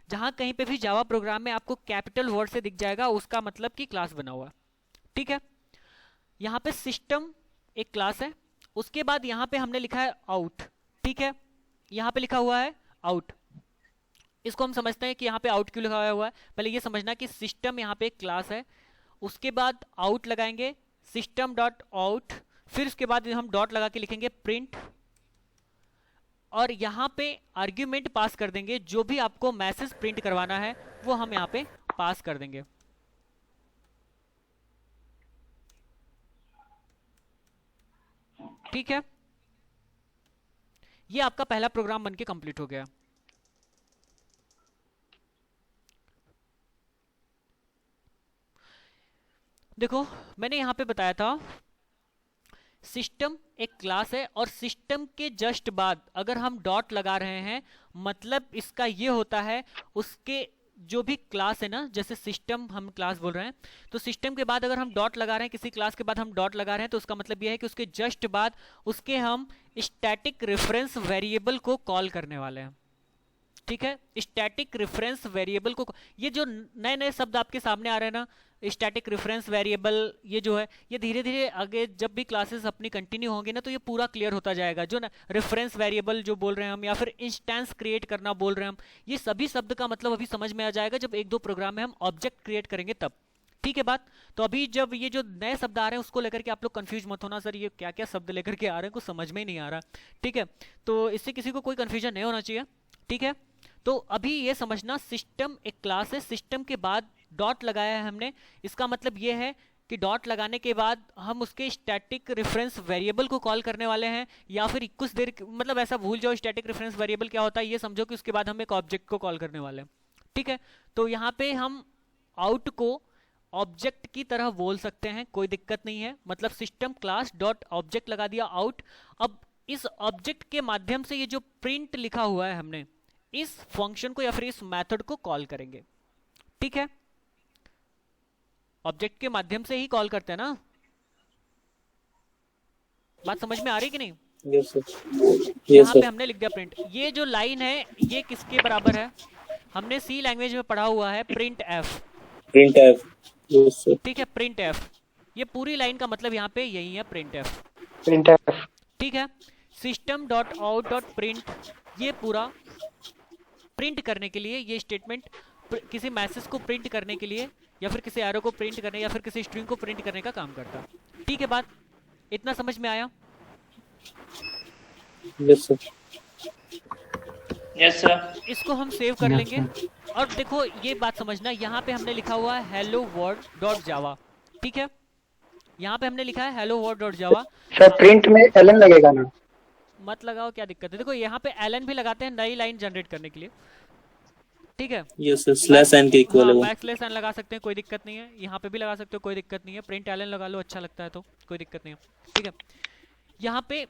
जहां कहीं पे भी जावा प्रोग्राम में आपको कैपिटल वर्ड से दिख जाएगा उसका मतलब कि क्लास बना हुआ है, ठीक है। यहाँ पे सिस्टम एक क्लास है, उसके बाद यहाँ पे हमने लिखा है आउट, ठीक है, यहाँ पे लिखा हुआ है आउट। इसको हम समझते हैं कि यहाँ पे आउट क्यों लिखा हुआ है। पहले ये समझना कि सिस्टम यहाँ पे एक क्लास है, उसके बाद आउट लगाएंगे, सिस्टम डॉट आउट, फिर उसके बाद हम डॉट लगा के लिखेंगे प्रिंट, और यहाँ पे आर्ग्यूमेंट पास कर देंगे, जो भी आपको मैसेज प्रिंट करवाना है वो हम यहाँ पे पास कर देंगे। ठीक है, ये आपका पहला प्रोग्राम बनके कंप्लीट हो गया। देखो मैंने यहां पे बताया था सिस्टम एक क्लास है और सिस्टम के जस्ट बाद अगर हम डॉट लगा रहे हैं मतलब इसका ये होता है उसके जो भी क्लास है ना, जैसे सिस्टम हम क्लास बोल रहे हैं तो सिस्टम के बाद अगर हम डॉट लगा रहे हैं, किसी क्लास के बाद हम डॉट लगा रहे हैं तो उसका मतलब ये है कि उसके जस्ट बाद उसके हम स्टैटिक रेफरेंस वेरिएबल को कॉल करने वाले हैं। ठीक है, स्टैटिक रेफरेंस वेरिएबल को, ये जो नए नए शब्द आपके सामने आ रहे हैं ना, स्टैटिक रेफरेंस वेरिएबल, ये जो है ये धीरे धीरे आगे जब भी क्लासेस अपनी कंटिन्यू होंगे ना तो ये पूरा क्लियर होता जाएगा। जो ना रेफरेंस वेरिएबल जो बोल रहे हैं हम या फिर इंस्टेंस क्रिएट करना बोल रहे हैं हम, ये सभी शब्द का मतलब अभी समझ में आ जाएगा जब एक दो प्रोग्राम में हम ऑब्जेक्ट क्रिएट करेंगे तब। ठीक है बात। तो अभी जब ये जो नए शब्द आ रहे हैं उसको लेकर के आप लोग कंफ्यूज मत होना, सर ये क्या क्या शब्द लेकर के आ रहे हैं कुछ समझ में ही नहीं आ रहा। ठीक है, तो इससे किसी को कोई कंफ्यूजन नहीं होना चाहिए। ठीक है, तो अभी ये समझना सिस्टम एक क्लास है, सिस्टम के बाद डॉट लगाया है हमने, इसका मतलब ये है कि डॉट लगाने के बाद हम उसके स्टैटिक रेफरेंस वेरिएबल को कॉल करने वाले हैं, या फिर कुछ देर मतलब ऐसा भूल जाओ स्टैटिक रेफरेंस वेरिएबल क्या होता है, ये समझो कि उसके बाद हम एक ऑब्जेक्ट को कॉल करने वाले हैं। ठीक है, तो यहाँ पे हम आउट को ऑब्जेक्ट की तरह बोल सकते हैं, कोई दिक्कत नहीं है। मतलब सिस्टम क्लास डॉट ऑब्जेक्ट लगा दिया आउट। अब इस ऑब्जेक्ट के माध्यम से ये जो प्रिंट लिखा हुआ है हमने इस फंक्शन को या फिर इस मेथड को कॉल करेंगे। ठीक है, ऑब्जेक्ट के माध्यम से ही कॉल करते हैं ना, बात समझ में आ रही कि नहीं? यस सर, यहाँ पे हमने लिख दिया प्रिंट। ये जो लाइन है ये किसके बराबर है? हमने सी लैंग्वेज में पढ़ा हुआ है print F. Print F, yes sir. ठीक है, प्रिंट एफ, ये पूरी लाइन का मतलब यहाँ पे यही है, प्रिंट एफ। Print F. ठीक है, system dot out dot print, ये पूरा प्रिंट करने के लिए, ये स्टेटमेंट किसी मैसेज को प्रिंट करने के लिए या फिर किसी एरो को प्रिंट करने या फिर किसी स्ट्रिंग को प्रिंट करने का काम करता है। ठीक है, बात इतना समझ में आया? Yes sir. Yes sir. इसको हम सेव कर लेंगे। और देखो ये बात समझना, यहाँ पे हमने लिखा हुआ है हेलो वर्ल्ड डॉट जावा। ठीक है, यहाँ पे हमने लिखा है हेलो वर्ल्ड डॉट जावा। सर प्रिंट में एलन लगेगा ना? मत लगाओ, क्या दिक्कत है? देखो यहाँ पे एलन भी लगाते हैं नई लाइन जनरेट करने के लिए। ठीक है, यस सर, स्लैश एन के इक्वल है वो। बैकस्लैश एन लगा सकते हैं, कोई दिक्कत नहीं है। यहाँ पे भी लगा सकते हो, कोई दिक्कत नहीं है। प्रिंट एलन लगा लो, अच्छा लगता है तो कोई दिक्कत नहीं है। ठीक है, यहाँ पे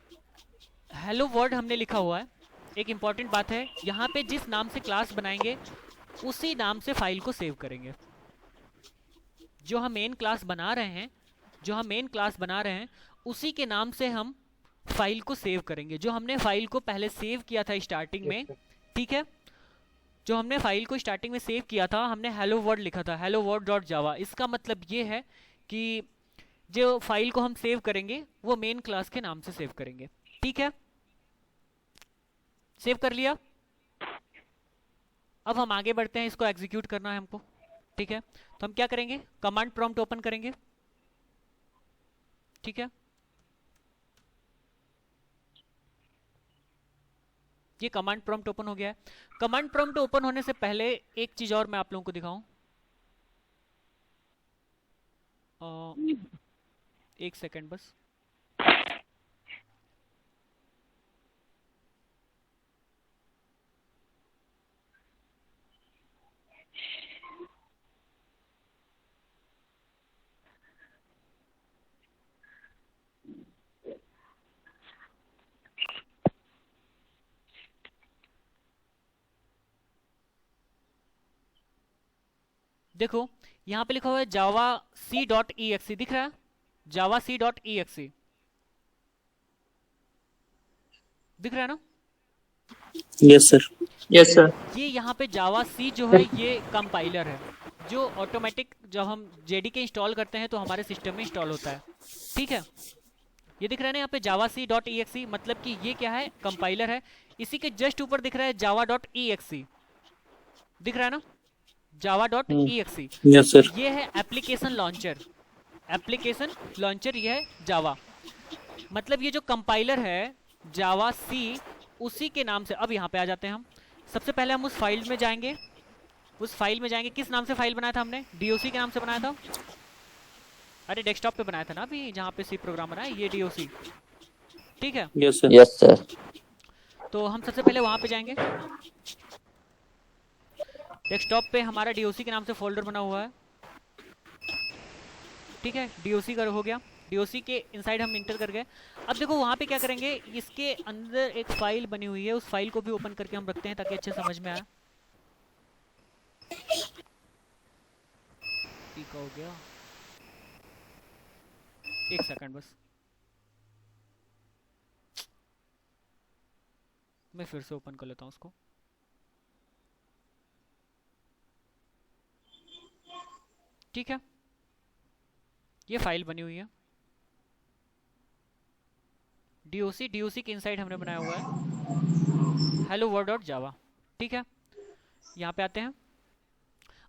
हेलो वर्ल्ड हमने लिखा हुआ है। एक इंपॉर्टेंट बात है, यहाँ पे जिस नाम से क्लास बनाएंगे उसी नाम से फाइल को सेव करेंगे। जो हम मेन क्लास बना रहे हैं उसी के नाम से हम फाइल को सेव करेंगे। जो हमने फाइल को पहले सेव किया था स्टार्टिंग में, ठीक है, जो हमने फाइल को स्टार्टिंग में सेव किया था, हमने हेलो वर्ल्ड लिखा था, हेलो वर्ल्ड डॉट जावा। इसका मतलब ये है कि जो फाइल को हम सेव करेंगे वो मेन क्लास के नाम से सेव करेंगे। ठीक है, सेव कर लिया। अब हम आगे बढ़ते हैं, इसको एग्जीक्यूट करना है हमको। ठीक है, तो हम क्या करेंगे, कमांड प्रॉम्प्ट ओपन करेंगे। ठीक है, ये कमांड प्रॉम्प्ट ओपन हो गया है। कमांड प्रॉम्प्ट ओपन होने से पहले एक चीज और मैं आप लोगों को दिखाऊं। एक सेकंड बस। देखो यहाँ पे लिखा हुआ है जावा सी डॉट ई एक्सी, दिख रहा है? जावा सी डॉट ई एक्सी दिख रहा है ना? Yes sir. Yes sir. ये यहाँ पे जावा सी जो है ये कंपाइलर है जो ऑटोमेटिक जब हम जेडीके इंस्टॉल करते हैं तो हमारे सिस्टम में इंस्टॉल होता है। ठीक है, ये दिख रहा है ना यहाँ पे जावा सी डॉट ई एक्सी, मतलब कि ये क्या है, कंपाइलर है। इसी के जस्ट ऊपर दिख रहा है जावा डॉट ई एक्सी, दिख रहा है ना? Java dot exe, yes sir. ये है एप्लीकेशन लॉन्चर। एप्लीकेशन लॉन्चर ये है जावा। मतलब ये जो कंपाइलर है जावा सी, उसी के नाम से अब यहाँ पे आ जाते हैं हम। सबसे पहले हम उस फाइल में जाएंगे, उस फाइल में जाएंगे। किस नाम से फाइल बनाया था हमने? डीओसी के नाम से बनाया था। अरे डेस्कटॉप पे बनाया था ना अभी, जहाँ पे सी प्रोग्राम बना है, ये डीओसी, ठीक है। Yes sir. Yes sir. तो हम सबसे पहले वहाँ पे जाएंगे। डेस्कटॉप पे हमारा डीओसी के नाम से फोल्डर बना हुआ है, ठीक है। डीओसी का हो गया, डीओसी के इनसाइड हम इंटर कर गए। अब देखो वहाँ पे क्या करेंगे, इसके अंदर एक फाइल बनी हुई है, उस फाइल को भी ओपन करके हम रखते हैं ताकि अच्छे समझ में आए। ठीक हो गया, एक सेकंड बस, मैं फिर से ओपन कर लेता हूँ उसको। ठीक है, ये फाइल बनी हुई है डीओसी, डीओसी के इनसाइड हमने बनाया हुआ है हेलो वर्ल्ड डॉट जावा, ठीक है। यहाँ पे आते हैं।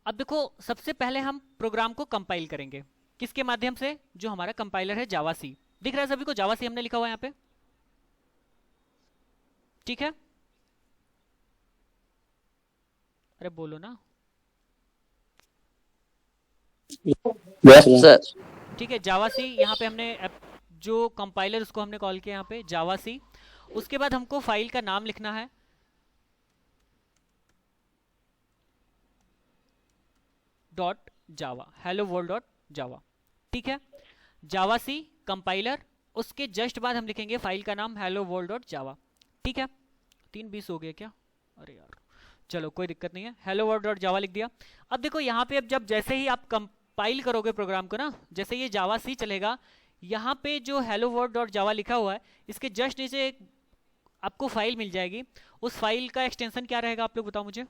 अब देखो सबसे पहले हम प्रोग्राम को कंपाइल करेंगे, किसके माध्यम से? जो हमारा कंपाइलर है जावा सी, दिख रहा है सभी को? जावा सी हमने लिखा हुआ है यहाँ पे, ठीक है। अरे बोलो ना। Yes sir. ठीक है, जावा सी यहाँ पे हमने जो कंपाइलर उसको हमने कॉल किया यहाँ पे जावा सी। उसके बाद हमको फाइल का नाम लिखना है डॉट जावा, हेलो वर्ल्ड डॉट जावा, ठीक है। जावा सी कंपाइलर, उसके जस्ट बाद हम लिखेंगे फाइल का नाम हेलो वर्ल्ड डॉट जावा, ठीक है। 3:20 हो गया क्या? अरे यार चलो कोई दिक्कत नहीं है, हेलो वर्ल्ड डॉट जावा लिख दिया। अब देखो यहाँ पे अब जब जैसे ही आप कंपाइल करोगे प्रोग्राम को ना, जैसे ये जावा सी चलेगा, यहाँ पे जो हेलो वर्ल्ड डॉट जावा लिखा हुआ है इसके जस्ट नीचे एक आपको फाइल मिल जाएगी। उस फाइल का एक्सटेंशन क्या रहेगा आप लोग बताओ मुझे?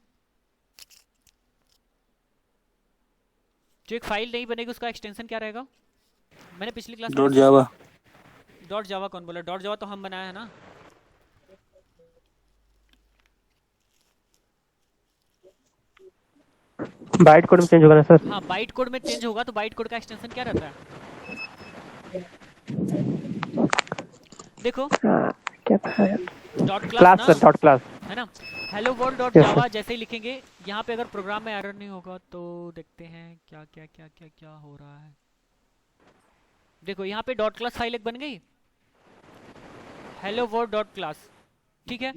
जो एक फाइल नहीं बनेगी उसका एक्सटेंशन क्या रहेगा? मैंने पिछली क्लास डॉट जावा। डॉट जावा कौन बोला? डॉट जावा तो हम बनाया है ना। बाइट कोड में चेंज होगा ना सर? हाँ बाइट कोड में चेंज होगा, तो बाइट कोड का एक्सटेंशन क्या रहता है? देखो क्या था? Dot class class sir, dot class है ना। हेलो वर्ल्ड डॉट Yes, जावा जैसे ही लिखेंगे, यहाँ पे अगर प्रोग्राम में एरर नहीं होगा तो देखते हैं क्या क्या क्या क्या क्या हो रहा है। देखो यहाँ पे डॉट क्लास फाइल एक बन गई, हेलो वर्ल्ड डॉट क्लास, ठीक है।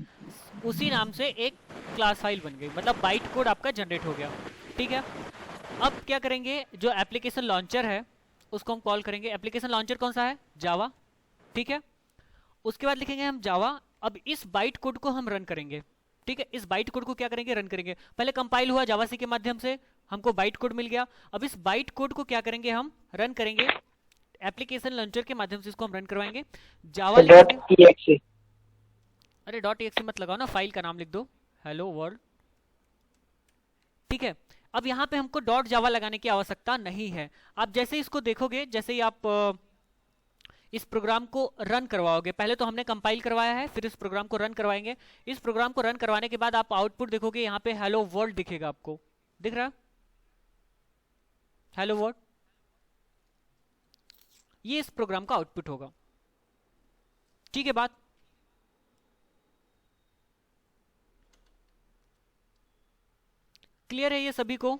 उसी नाम से एक क्लास फाइल बन गई, मतलब बाइट कोड आपका जनरेट हो गया, ठीक है। अब क्या करेंगे, जो एप्लीकेशन लॉन्चर है उसको हम कॉल करेंगे। एप्लीकेशन लॉन्चर कौन सा है? जावा, ठीक है। उसके बाद लिखेंगे हम जावा। अब इस बाइट कोड को हम रन करेंगे, ठीक है। इस बाइट कोड को क्या करेंगे? रन करेंगे। पहले कंपाइल हुआ जावा सी के माध्यम से, हमको बाइट कोड मिल गया। अब इस बाइट कोड को क्या करेंगे? हम रन करेंगे एप्लीकेशन लॉन्चर के माध्यम से, इसको हम रन करवाएंगे। Java dot exe। अरे डॉट exe मत लगाओ ना, फाइल का नाम लिख दो हेलो वर्ल्ड, ठीक है। अब यहाँ पे हमको डॉट जावा लगाने की आवश्यकता नहीं है। आप जैसे ही इसको देखोगे, जैसे ही आप इस प्रोग्राम को रन करवाओगे, पहले तो हमने कंपाइल करवाया है, फिर इस प्रोग्राम को रन करवाएंगे। इस प्रोग्राम को रन करवाने के बाद आप आउटपुट देखोगे, यहाँ पे हेलो वर्ल्ड दिखेगा, आपको दिख रहा है हेलो वर्ल्ड, ये इस प्रोग्राम का आउटपुट होगा, ठीक है। बात क्लियर है ये सभी को?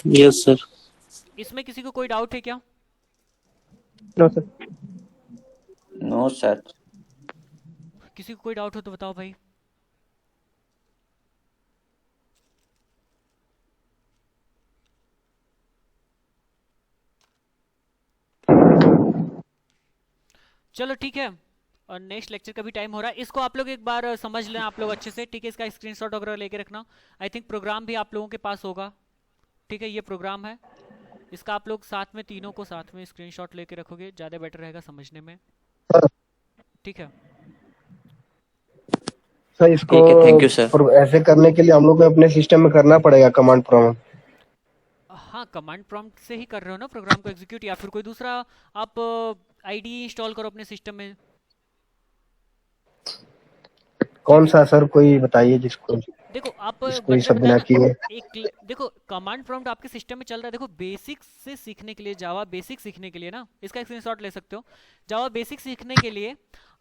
Yes sir. इसमें किसी को कोई डाउट है क्या? No sir. No sir. किसी को कोई डाउट हो तो बताओ भाई। चलो ठीक है, और नेक्स्ट लेक्चर का भी टाइम हो रहा है। इसको आप लोग एक बार समझ लें आप लोग अच्छे से, ठीक है। इसका स्क्रीनशॉट वगैरह लेके रखना। आई थिंक प्रोग्राम भी आप लोगों के पास होगा, ठीक है। ये प्रोग्राम है, इसका आप लोग साथ में तीनों को साथ में स्क्रीनशॉट लेके रखोगे, ज़्यादा बेटर रहेगा समझने में, ठीक है। सर इसको ठीक है, थैंक यू सर। ऐसे करने के लिए हम लोग को अपने सिस्टम में करना पड़ेगा कमांड प्रॉम्प्ट। हाँ कमांड प्रॉम्प्ट से ही कर रहे हो ना प्रोग्राम को एग्जीक्यूट, या फिर कोई दूसरा आप आईडी इंस्टॉल करो अपने सिस्टम में। कौन सा सर, कोई बताइए जिसको। देखो आप इसको ये बटन सब बिना दबाना किए। देखो कमांड प्रॉम्प्ट आपके सिस्टम में चल रहा है। देखो बेसिक से सीखने के लिए, जावा बेसिक सीखने के लिए ना, इसका एक स्क्रीनशॉट ले सकते हो। जावा बेसिक सीखने के लिए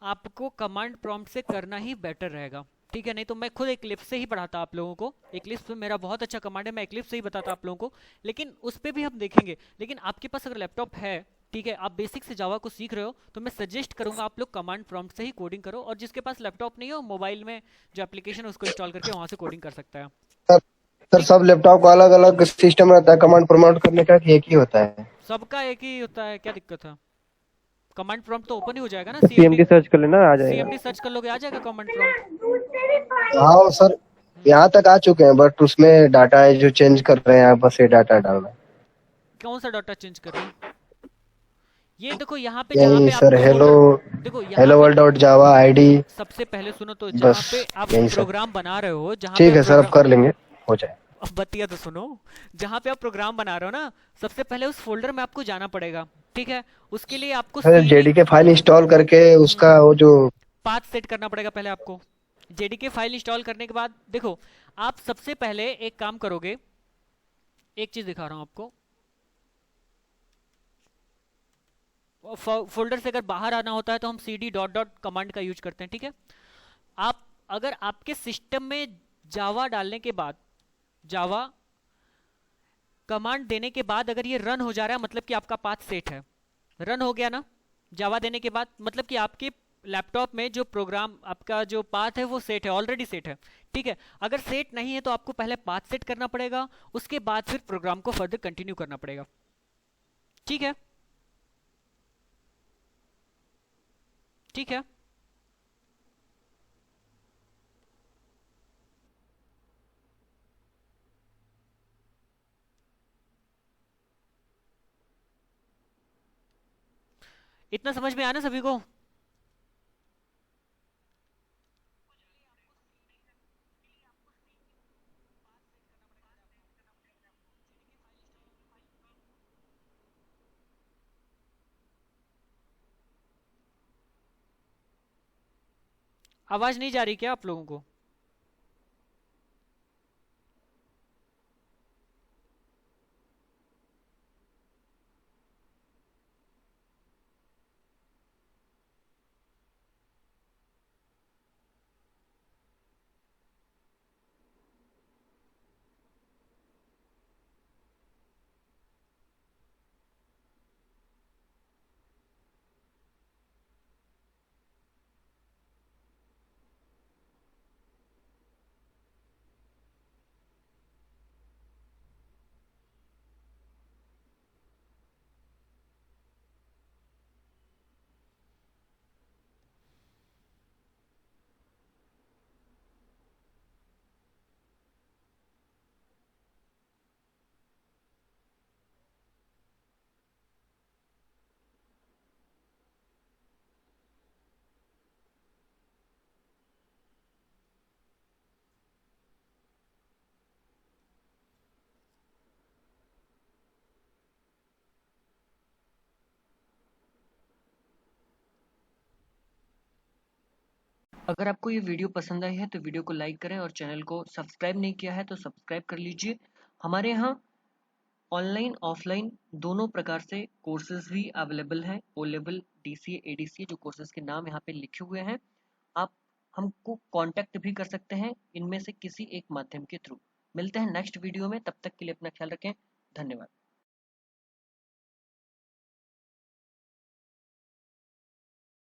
आपको कमांड प्रॉम्प्ट से करना ही बेटर रहेगा, ठीक है। नहीं तो मैं खुद एक्लिप्स से ही पढ़ाता आप लोगों को। एक्लिप्स में मेरा बहुत अच्छा कमांड है, मैं एक्लिप्स से ही बताता आप लोगों को, लेकिन उस पर भी हम देखेंगे। लेकिन आपके पास अगर लैपटॉप है, ठीक है, आप बेसिक से जावा को सीख रहे हो, तो मैं सजेस्ट करूंगा आप लोग कमांड प्रॉम्प्ट से ही कोडिंग करो। और जिसके पास लैपटॉप नहीं हो, मोबाइल में जो एप्लीकेशन है उसको इंस्टॉल करके वहां से कोडिंग कर सकता है। सर सर ठीक, सब लैपटॉप का अलग अलग सिस्टम रहता है कमांड प्रमोट करने का, कि एक ही होता है? सबका एक ही होता है, क्या दिक्कत है? कमांड प्रॉम्प्ट तो ओपन ही हो जाएगा ना, सीएमडी सर्च कर लेना, आ जाएगा। सीएमडी सर्च कर लोगे, आ जाएगा कमांड प्रॉम्प्ट। हाँ सर, यहाँ तक आ चुके हैं, बट उसमें डाटा है जो चेंज कर रहे हैं, बस ये डाटा डालना है। कौन सा डाटा चेंज कर रहे हैं? ये देखो यहाँ पे, जहाँ यही पे सर, आपको हेलो फोल्डर, देखो यहाँ हेलो पे वर्ल्ड डॉट जावा आईडी। सबसे पहले सुनो तो, जहाँ बस पे आप यही सब। प्रोग्राम बना रहे हो, जहाँ पे ठीक आप है सर, अब प्रोग्राम, कर लेंगे, हो जाए। अब बतिया तो सुनो, जहाँ पे आप प्रोग्राम बना रहे हो ना, सबसे पहले उस फोल्डर में आपको जाना पड़ेगा, ठीक है। उसके लिए आपको sir CD JDK file install करके उसका वो जो पाथ सेट करना पड़ेगा पहले आपको। जेडीके फाइल इंस्टॉल करने के बाद देखो, आप सबसे पहले एक काम करोगे, एक चीज दिखा रहा हूं आपको। फोल्डर से अगर बाहर आना होता है तो हम cd डॉट डॉट कमांड का यूज करते हैं, ठीक है। आप अगर आपके सिस्टम में जावा डालने के बाद, जावा कमांड देने के बाद अगर ये रन हो जा रहा है, मतलब कि आपका पाथ सेट है। रन हो गया ना जावा देने के बाद, मतलब कि आपके लैपटॉप में जो प्रोग्राम, आपका जो पाथ है वो सेट है, ऑलरेडी सेट है, ठीक है। अगर सेट नहीं है तो आपको पहले पाथ सेट करना पड़ेगा, उसके बाद फिर प्रोग्राम को फर्दर कंटिन्यू करना पड़ेगा, ठीक है। ठीक है, इतना समझ में आना सभी को? आवाज नहीं जा रही क्या आप लोगों को? अगर आपको ये वीडियो पसंद आई है तो वीडियो को लाइक करें और चैनल को सब्सक्राइब नहीं किया है तो सब्सक्राइब कर लीजिए। हमारे यहाँ ऑनलाइन ऑफलाइन दोनों प्रकार से कोर्सेज भी अवेलेबल हैं। ओ लेवल, डीसीए, एडीसीए जो कोर्सेज के नाम यहाँ पे लिखे हुए हैं। आप हमको कांटेक्ट भी कर सकते हैं इनमें से किसी एक माध्यम के थ्रू। मिलते हैं नेक्स्ट वीडियो में, तब तक के लिए अपना ख्याल रखें। धन्यवाद।